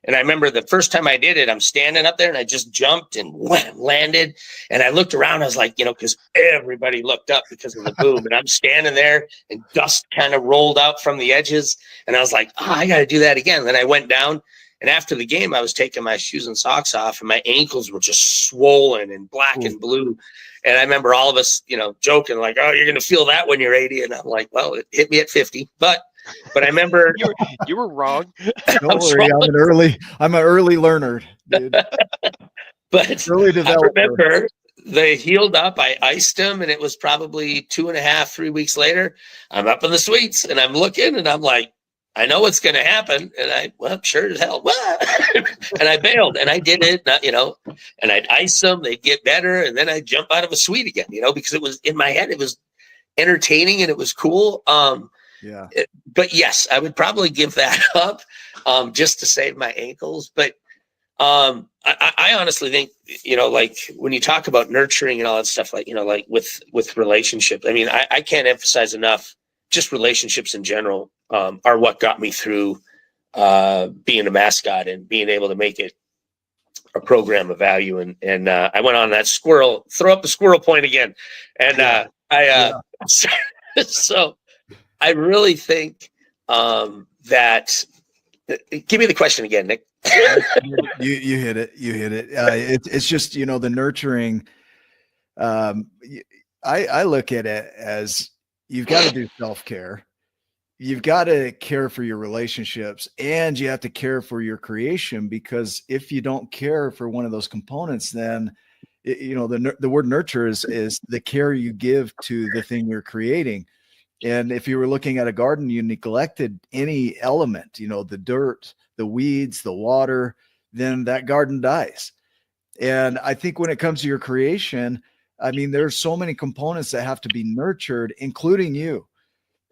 And I remember the first time I did it, I'm standing up there and I just jumped and landed. And I looked around, I was like, because everybody looked up because of the boom. And I'm standing there and dust kind of rolled out from the edges. And I was like, I got to do that again. Then I went down, and after the game, I was taking my shoes and socks off, and my ankles were just swollen and black and blue. And I remember all of us, joking like, oh, you're going to feel that when you're 80. And I'm like, well, it hit me at 50. But I remember you were wrong. Don't worry, I'm an early learner, dude. But early developer. I remember they healed up. I iced them, and it was probably 2.5, 3 weeks later. I'm up in the suites, and I'm looking, and I'm like, I know what's going to happen. And sure as hell. And I bailed, and I did it, and I'd ice them. They'd get better, and then I'd jump out of a suite again, because it was in my head. It was entertaining, and it was cool. But yes, I would probably give that up just to save my ankles. But I honestly think, like when you talk about nurturing and all that stuff, like, like with relationships, I mean, I can't emphasize enough, just relationships in general are what got me through being a mascot and being able to make it a program of value. And I went on that throw up the squirrel point again. And so I really think that give me the question again, Nick. you hit it. It's just, the nurturing. I look at it as you've got to do self-care. You've got to care for your relationships, and you have to care for your creation, because if you don't care for one of those components, then the word nurture is the care you give to the thing you're creating. And if you were looking at a garden, you neglected any element, the dirt, the weeds, the water, then that garden dies. And I think when it comes to your creation, I mean, there's so many components that have to be nurtured, including you,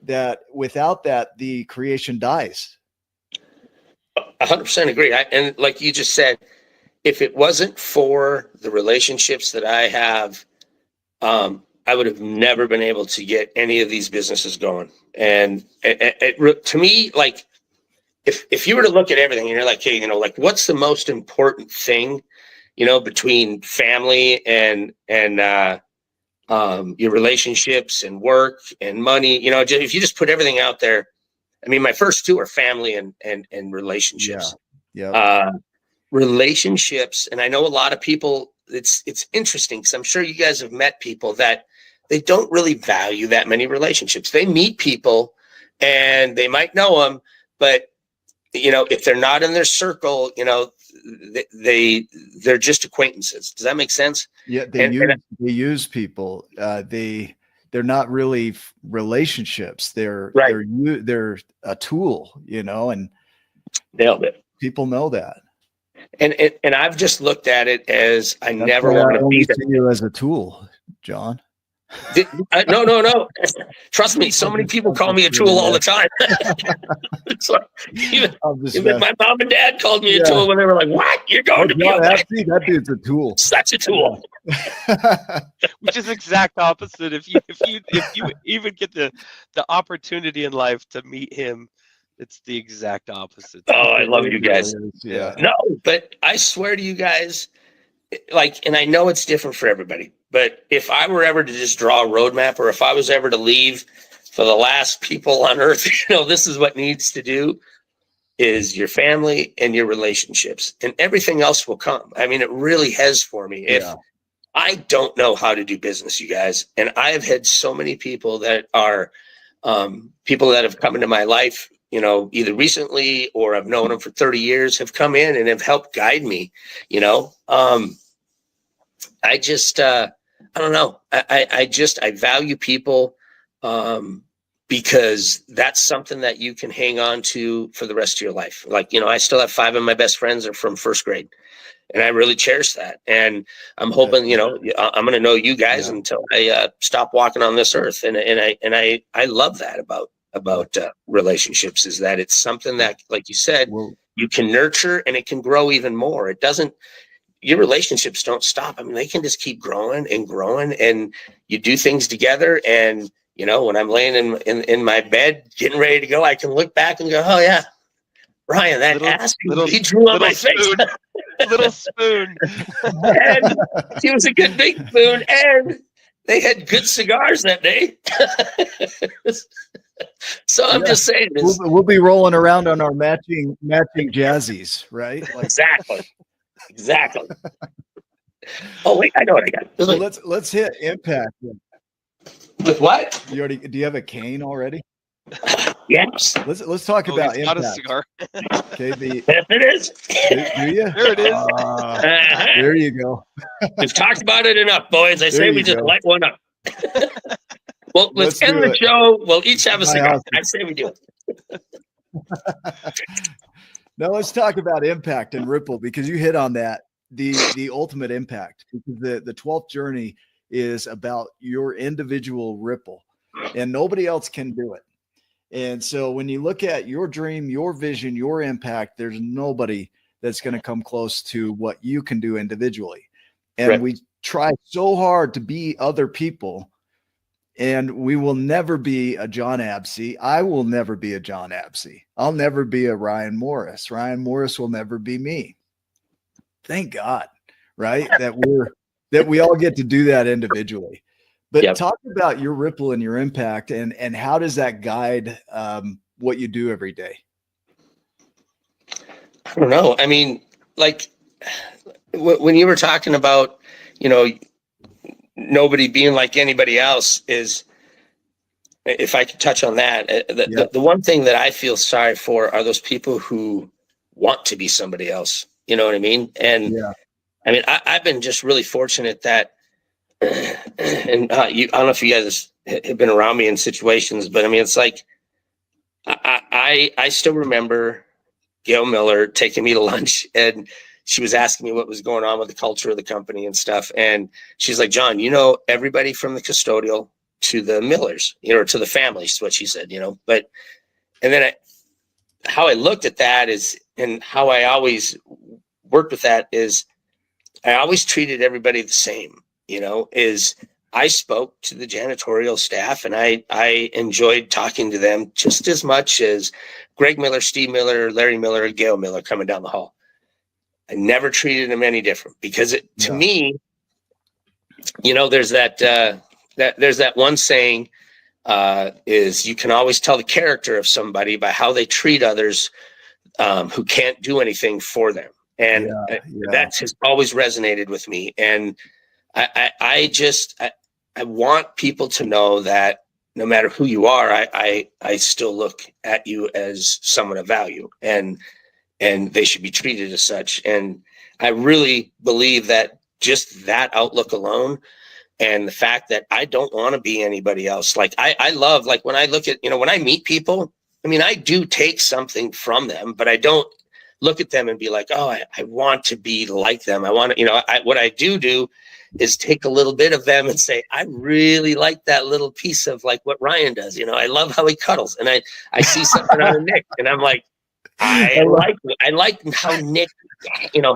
that without that, the creation dies. 100% agree. And like you just said, if it wasn't for the relationships that I have, I would have never been able to get any of these businesses going. And to me, like, if you were to look at everything and you're like, hey, like, what's the most important thing, between family and your relationships and work and money, if you just put everything out there, I mean, my first two are family and relationships. Relationships. And I know a lot of people, it's interesting because I'm sure you guys have met people that they don't really value that many relationships. They meet people and they might know them, but if they're not in their circle, they're just acquaintances. Does that make sense? Yeah, they use people. They they're not really relationships. They're a tool, and nailed it. People know that. And I've just looked at it as I never want to be see you as a tool, Jon. No. Trust me, so many people call me a tool all the time. So even my mom and dad called me a tool when they were like, "What? You're going to be that dude's a tool. Such a tool." Which is exact opposite. If you even get the opportunity in life to meet him, it's the exact opposite. Oh, I love you guys. Yeah. No, but I swear to you guys, and I know it's different for everybody, but if I were ever to just draw a roadmap, or if I was ever to leave for the last people on earth, this is what needs to do, is your family and your relationships, and everything else will come. I mean, it really has for me. If I don't know how to do business, you guys, and I have had so many people that are people that have come into my life, either recently or I've known them for 30 years, have come in and have helped guide me. I just, I don't know. I value people because that's something that you can hang on to for the rest of your life. Like, I still have 5 of my best friends are from first grade, and I really cherish that. And I'm hoping, I'm going to know you guys until I stop walking on this earth. And I love that about relationships, is that it's something that, like you said, you can nurture, and it can grow even more. Your relationships don't stop. I mean, they can just keep growing and growing, and you do things together. And, when I'm laying in my bed, getting ready to go, I can look back and go, "Oh yeah, Ryan, that ass, he drew on my face." Little spoon. And he was a good big spoon, and they had good cigars that day. So I'm just saying this. We'll be rolling around on our matching jazzies, right? Exactly. Oh wait, I know what I got. Well, let's hit impact. With what? Do you have a cane already? Yes. Let's talk about impact. Not a cigar. Okay, Yes, it is. Do you? There it is. There you go. We've talked about it enough, boys. I say we just light one up. Well, let's end the show. We'll each have a cigar. I say we do it. Now let's talk about impact and ripple, because you hit on that, the ultimate impact. Because the 12th journey is about your individual ripple, and nobody else can do it. And so when you look at your dream, your vision, your impact, there's nobody that's going to come close to what you can do individually. And we try so hard to be other people, and we will never be a Jon Absey. I will never be a Jon Absey. I'll never be a Ryan Morris. Ryan Morris will never be me. Thank God, right? that we all get to do that individually. But talk about your ripple and your impact, and how does that guide what you do every day? I don't know. I mean, like when you were talking about, nobody being like anybody else, is, if I could touch on that, the one thing that I feel sorry for are those people who want to be somebody else. You know what I mean? And I mean, I've been just really fortunate that, and I don't know if you guys have been around me in situations, but I mean, it's like, I still remember Gail Miller taking me to lunch, and she was asking me what was going on with the culture of the company and stuff. And she's like, "Jon, everybody from the custodial to the Millers, to the families," is what she said, but, and then how I looked at that is, and how I always worked with that is, I always treated everybody the same, is I spoke to the janitorial staff, and I enjoyed talking to them just as much as Greg Miller, Steve Miller, Larry Miller, Gail Miller coming down the hall. I never treated them any different, because to me, there's that one saying, is you can always tell the character of somebody by how they treat others who can't do anything for them. And that has always resonated with me. And I want people to know that no matter who you are, I still look at you as someone of value, and they should be treated as such. And I really believe that just that outlook alone And the fact that I don't want to be anybody else. Like I love, like when I look at, when I meet people, I mean, I do take something from them, but I don't look at them and be like, oh, I want to be like them. I want to, what I do is take a little bit of them and say, I really like that little piece of like what Ryan does. I love how he cuddles. And I see something on Nick and I'm like, I like how Nick,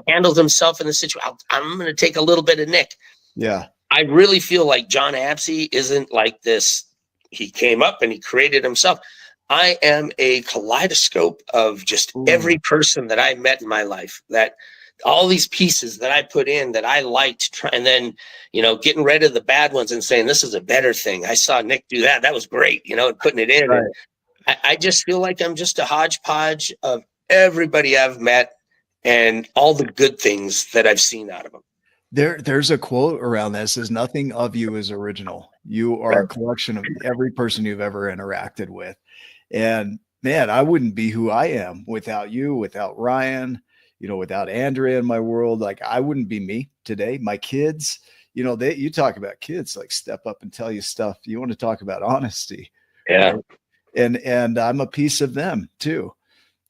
handles himself in the situation. I'm going to take a little bit of Nick. Yeah. I really feel like Jon Absey isn't like this. He came up and he created himself. I am a kaleidoscope of just every person that I met in my life, that all these pieces that I put in that I liked, and then, getting rid of the bad ones and saying, this is a better thing. I saw Nick do that. That was great. And putting it in. Right. And I just feel like I'm just a hodgepodge of everybody I've met and all the good things that I've seen out of them. There's a quote around this: "Is nothing of you is original. You are a collection of every person you've ever interacted with." And man, I wouldn't be who I am without you, without Ryan, without Andrea in my world. Like I wouldn't be me today. My kids, you talk about kids like step up and tell you stuff. You want to talk about honesty. Yeah. Right? And I'm a piece of them too.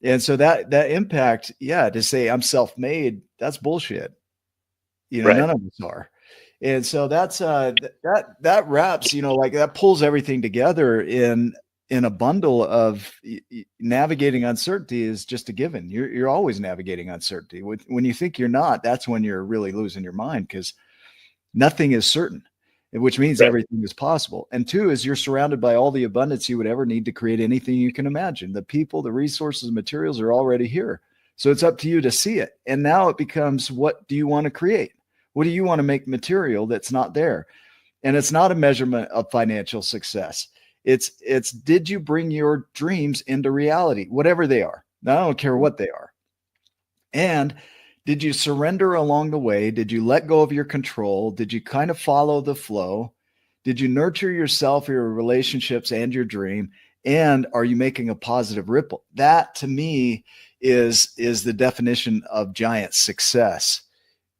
And so that impact, to say I'm self-made, that's bullshit. None of us are. And so that's that wraps, like that pulls everything together in a bundle of navigating uncertainty is just a given. You're always navigating uncertainty. When you think you're not, that's when you're really losing your mind, because nothing is certain, which means everything is possible. And two is you're surrounded by all the abundance you would ever need to create anything you can imagine. The people, the resources, materials are already here. So it's up to you to see it. And now it becomes, what do you want to create? What do you want to make material that's not there? And it's not a measurement of financial success. It's did you bring your dreams into reality, whatever they are? Now, I don't care what they are. And did you surrender along the way? Did you let go of your control? Did you kind of follow the flow? Did you nurture yourself, your relationships, and your dream? And are you making a positive ripple? That to me is the definition of giant success.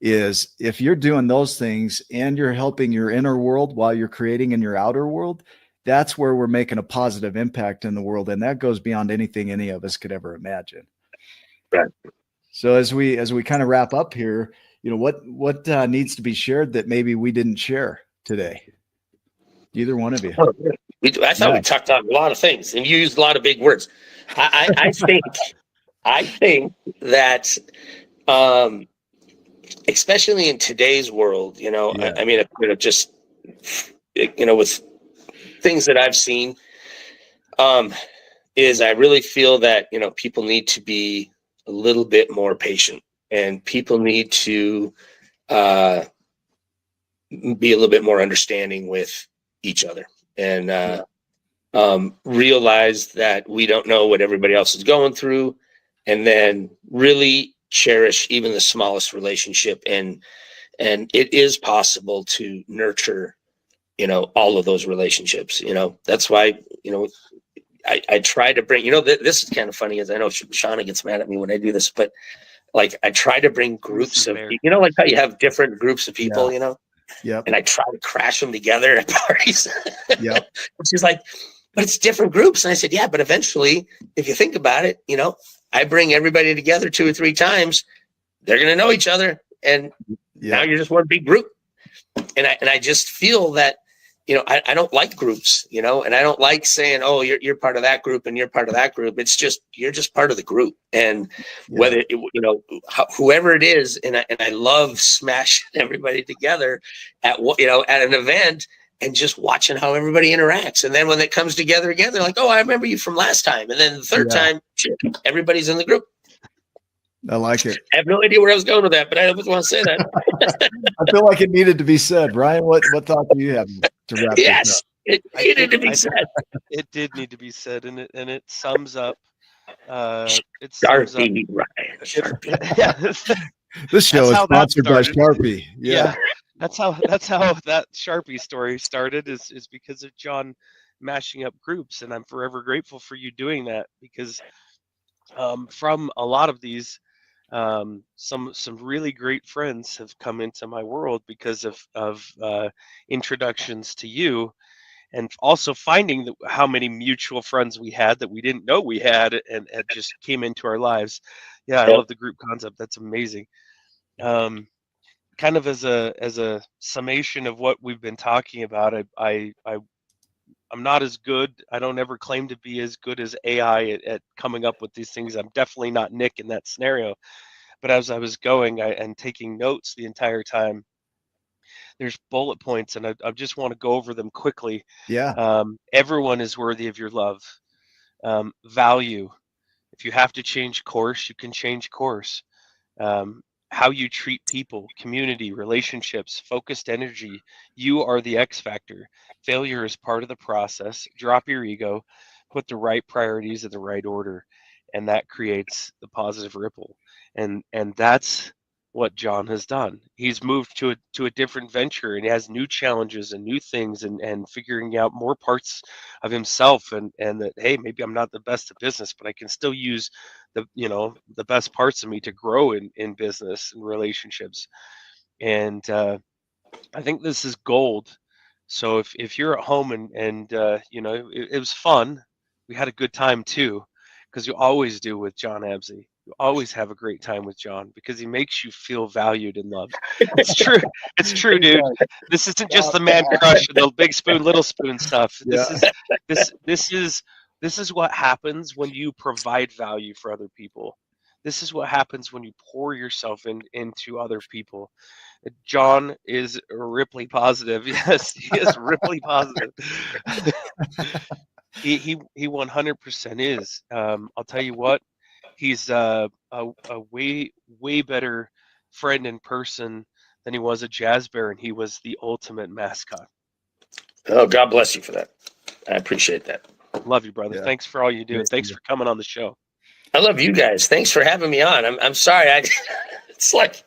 Is if you're doing those things and you're helping your inner world while you're creating in your outer world, that's where we're making a positive impact in the world. And that goes beyond anything any of us could ever imagine. Right. So as we kind of wrap up here, what needs to be shared that maybe we didn't share today? Either one of you. I thought we talked about a lot of things and you used a lot of big words. I think that, especially in today's world, I mean, just, with things that I've seen, is I really feel that, people need to be a little bit more patient, and people need to be a little bit more understanding with each other, and realize that we don't know what everybody else is going through, and then really cherish even the smallest relationship. And it is possible to nurture, all of those relationships. That's why, I try to bring, this is kind of funny, as I know Shauna gets mad at me when I do this, but like I try to bring groups of, like how you have different groups of people, Yep. And I try to crash them together at parties. Yep. She's like, but it's different groups. And I said, yeah, but eventually, if you think about it, I bring everybody together 2 or 3 times, they're going to know each other. And now you're just one big group. And I just feel that, I don't like groups, and I don't like saying, oh, you're part of that group and you're part of that group. It's just, you're just part of the group. And whether, whoever it is, and I love smashing everybody together at an event and just watching how everybody interacts. And then when it comes together again, they're like, oh, I remember you from last time. And then the third time, everybody's in the group. I like it. I have no idea where I was going with that, but I just want to say that. I feel like it needed to be said. Ryan, what thought do you have to wrap this up? It needed to be said. It did need to be said, and it sums up. Sharpie, Ryan. Sharpie. Yeah. This show is sponsored by Sharpie. Yeah. That's how that Sharpie story started, is because of Jon mashing up groups, and I'm forever grateful for you doing that, because from a lot of these, Some really great friends have come into my world because of introductions to you, and also finding how many mutual friends we had that we didn't know we had, and just came into our lives. Yeah, I Yep. love the group concept. That's amazing. Um, Kind of as a summation of what we've been talking about, I'm not as good. I don't ever claim to be as good as AI at coming up with these things. I'm definitely not Nick in that scenario. But as I was going and taking notes the entire time, there's bullet points, and I just want to go over them quickly. Yeah. Everyone is worthy of your love. Value. If you have to change course, you can change course. Um, how you treat people, community, relationships, focused energy. You are the X factor. Failure is part of the process. Drop your ego, put the right priorities in the right order, and that creates the positive ripple. And that's what Jon has done. He's moved to a different venture, and he has new challenges and new things, and figuring out more parts of himself, and that, hey, maybe I'm not the best at business, but I can still use the best parts of me to grow in business and relationships. And I think this is gold. So if you're at home and it was fun, we had a good time too, because you always do with Jon Absey. You always have a great time with Jon because he makes you feel valued and loved. It's true. It's true, dude. This isn't just the man crush and the big spoon, little spoon stuff. Yeah. This is what happens when you provide value for other people. This is what happens when you pour yourself into other people. Jon is Ripley positive. Yes, he is Ripley positive. He 100% is. I'll tell you what, he's a way better friend in person than he was a jazz bear, and he was the ultimate mascot. Oh, God bless you for that. I appreciate that. Love you, brother. Yeah. Thanks for all you do. Nice Thanks to for coming on the show. I love you guys. Thanks for having me on. I'm sorry. It's like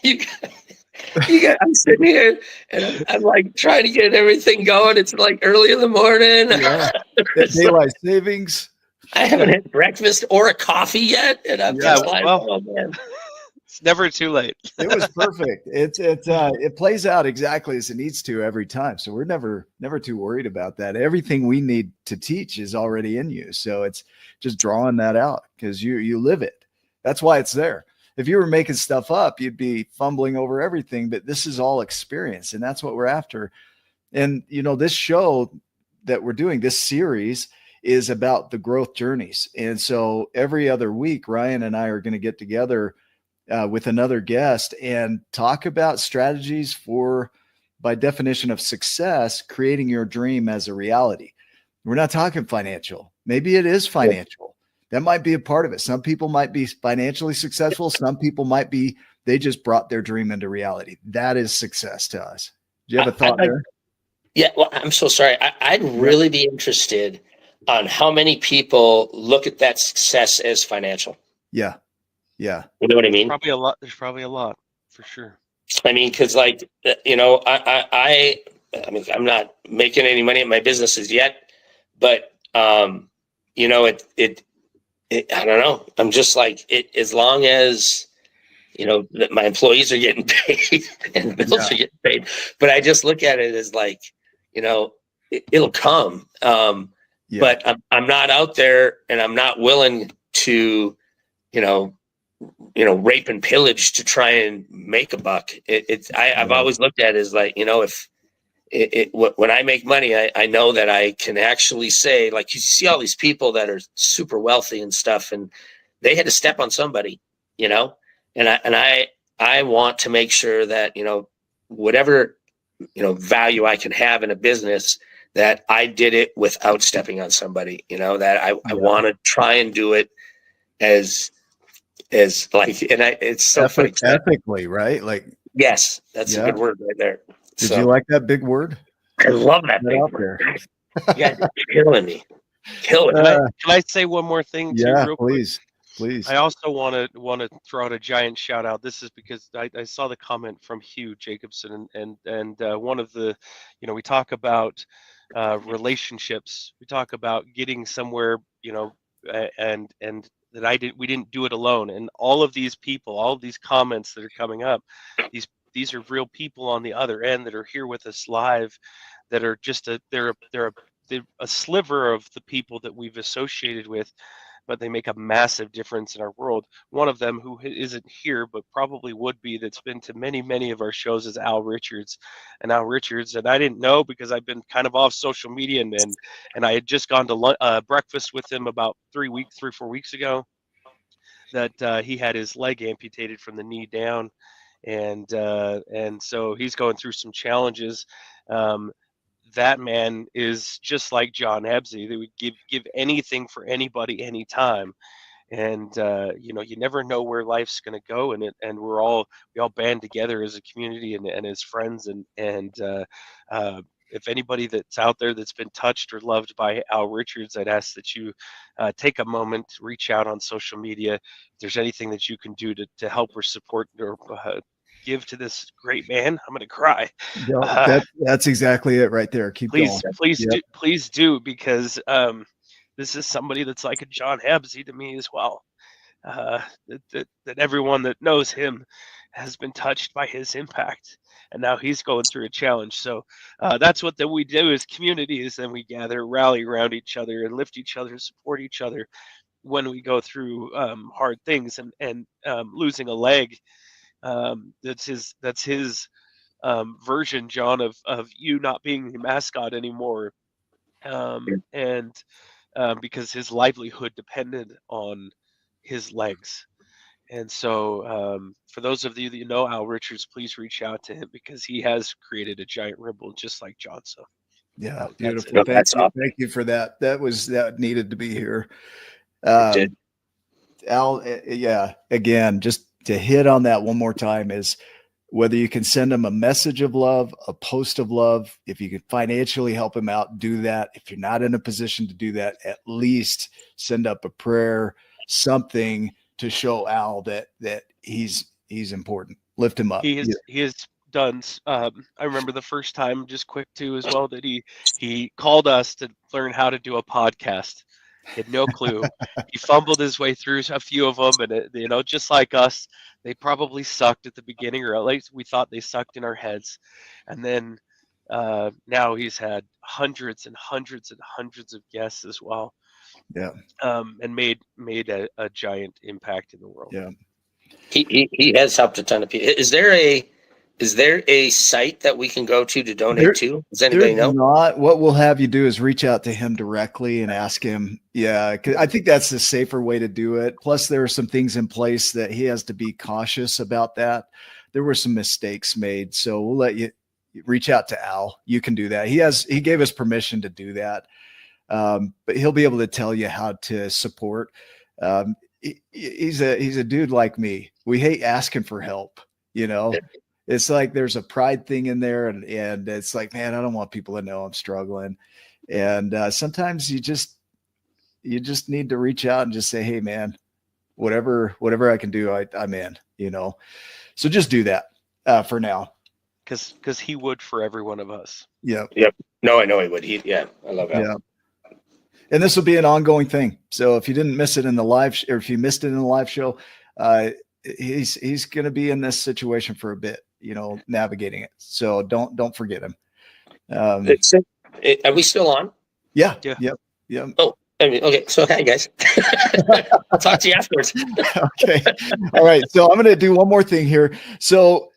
you guys, I'm sitting here and I'm like trying to get everything going. It's like early in the morning. Yeah. Daylight savings. I haven't had breakfast or a coffee yet, and I'm Yeah, just like, well, oh man. it's never too late. It was perfect. It plays out exactly as it needs to every time. So we're never too worried about that. Everything we need to teach is already in you. So it's just drawing that out because you live it. That's why it's there. If you were making stuff up, you'd be fumbling over everything. But this is all experience, and that's what we're after. And this show that we're doing, this series, is about the growth journeys. And so every other week, Ryan and I are going to get together with another guest and talk about strategies for, by definition of success, creating your dream as a reality. We're not talking financial. Maybe it is financial. That might be a part of it. Some people might be financially successful. Some people might be, they just brought their dream into reality. That is success to us. Do you have a thought there? Yeah, well, I'm so sorry. I'd really be interested on how many people look at that success as financial. Yeah. You know what I mean? Probably a lot. There's probably a lot for sure. I mean, because I mean, I'm not making any money in my businesses yet, but I don't know. I'm just like it. As long as that my employees are getting paid and bills are getting paid, but I just look at it as like, it'll come. But I'm not out there, and I'm not willing to, rape and pillage to try and make a buck. I've always looked at it as like, when I make money, I know that I can actually say, like, you see all these people that are super wealthy and stuff, and they had to step on somebody, and I want to make sure that, whatever, value I can have in a business, that I did it without stepping on somebody, that I want to try and do it as like, and it's so funny. Ethically, right? Like, yes, that's a good word right there. Did you like that big word? I love that big word. Yeah, you're killing me. Can I say one more thing too, real please. quick? Please. I also want to throw out a giant shout out. This is because I saw the comment from Hugh Jacobson, and one of the, we talk about relationships. We talk about getting somewhere, and that we didn't do it alone. And all of these people, all of these comments that are coming up, these are real people on the other end that are here with us live, that are just they're a sliver of the people that we've associated with, but they make a massive difference in our world. One of them, who isn't here but probably would be, that's been to many of our shows, is Al Richards. And Al Richards, and I didn't know because I've been kind of off social media, and I had just gone to breakfast with him about 3-4 weeks ago, that he had his leg amputated from the knee down, and so he's going through some challenges. Um, that man is just like Jon Absey. They would give anything for anybody, anytime. And you never know where life's going to go, and we all band together as a community and as friends. And if anybody that's out there that's been touched or loved by Al Richards, I'd ask that you take a moment, reach out on social media. If there's anything that you can do to help or support or give to this great man, I'm going to cry. That's exactly it right there. Keep going. Please do, because this is somebody that's like a Jon Absey to me as well. That everyone that knows him has been touched by his impact, and now he's going through a challenge. So that's what we do as communities. Then we gather, rally around each other, and lift each other, support each other when we go through hard things. And losing a leg, that's his version, John, of you not being the mascot anymore, and because his livelihood depended on his legs. And so for those of you that know Al Richards, please reach out to him, because he has created a giant ripple just like John. So yeah, beautiful. Thank you for that. That needed to be here. Al, yeah, again, just to hit on that one more time, is whether you can send him a message of love, a post of love, if you can financially help him out, do that. If you're not in a position to do that, at least send up a prayer, something to show Al that he's important. Lift him up. He has done. I remember the first time, just quick too as well, that he called us to learn how to do a podcast. He had no clue. He fumbled his way through a few of them, and just like us, they probably sucked at the beginning, or at least we thought they sucked in our heads. And then now he's had hundreds and hundreds and hundreds of guests as well. Yeah. And made a giant impact in the world. Yeah. He has helped a ton of people. Is there a site that we can go to donate to? Does anybody know? Not. What we'll have you do is reach out to him directly and ask him. Yeah, 'cause I think that's the safer way to do it. Plus, there are some things in place that he has to be cautious about. That there were some mistakes made, so we'll let you reach out to Al. You can do that. He gave us permission to do that, but he'll be able to tell you how to support. He's a dude like me. We hate asking for help. It's like there's a pride thing in there, and it's like, man, I don't want people to know I'm struggling. And sometimes you just need to reach out and just say, hey, man, whatever I can do, I'm in. So just do that for now. Because he would for every one of us. Yep. No, I know he would. I love that. Yeah. And this will be an ongoing thing. So if you didn't miss it in the live, or if you missed it in the live show, he's going to be in this situation for a bit, navigating it. So don't forget him. Are we still on? Yeah. Yep. Oh, okay. So, hey guys, I'll talk to you afterwards. Okay. All right. So I'm going to do one more thing here. So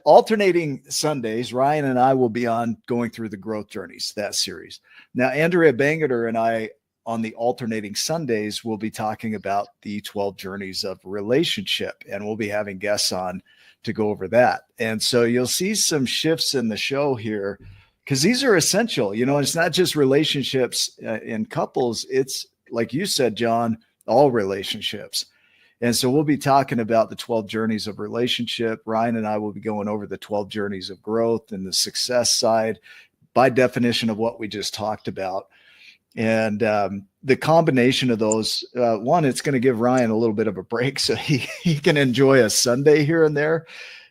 alternating Sundays, Ryan and I will be on going through the growth journeys, that series. Now, Andrea Bangerter and I on the alternating Sundays will be talking about the 12 journeys of relationship, and we'll be having guests on to go over that. And so you'll see some shifts in the show here, because these are essential. It's not just relationships in couples. It's like you said, John, all relationships. And so we'll be talking about the 12 journeys of relationship. Ryan and I will be going over the 12 journeys of growth and the success side, by definition of what we just talked about. And the combination of those, one, it's going to give Ryan a little bit of a break so he can enjoy a Sunday here and there.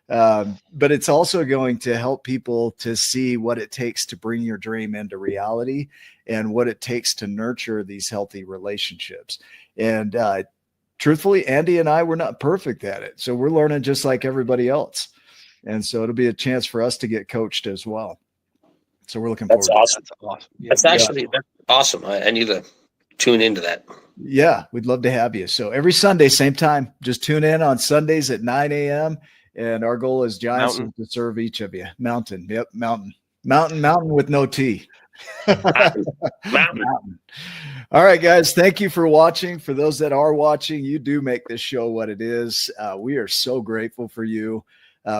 But it's also going to help people to see what it takes to bring your dream into reality, and what it takes to nurture these healthy relationships. And truthfully, Andy and I, we're not perfect at it. So we're learning just like everybody else. And so it'll be a chance for us to get coached as well. So we're looking forward to that. That's awesome. Yeah. That's actually that's awesome. I need to tune into that. Yeah, we'd love to have you. So every Sunday, same time, just tune in on Sundays at 9 a.m. And our goal is Giants to serve each of you. Mountain. Yep. Mountain with no T. Mountain. All right, guys. Thank you for watching. For those that are watching, you do make this show what it is. We are so grateful for you.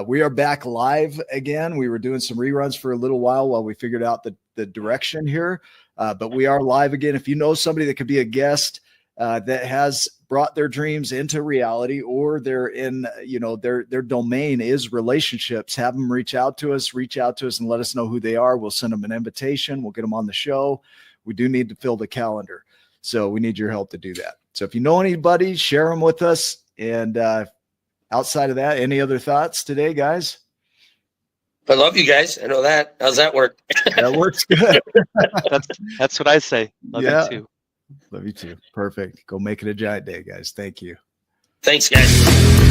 We are back live again. We were doing some reruns for a little while we figured out the direction here. But we are live again. If you know somebody that could be a guest that has brought their dreams into reality, or they're in, their domain is relationships, have them reach out to us and let us know who they are. We'll send them an invitation. We'll get them on the show. We do need to fill the calendar. So we need your help to do that. So if you know anybody, share them with us. And outside of that, any other thoughts today, guys? I love you guys. I know that. How's that work? That works good. That's what I say. Love you too. Love you too. Perfect. Go make it a giant day, guys. Thank you. Thanks, guys.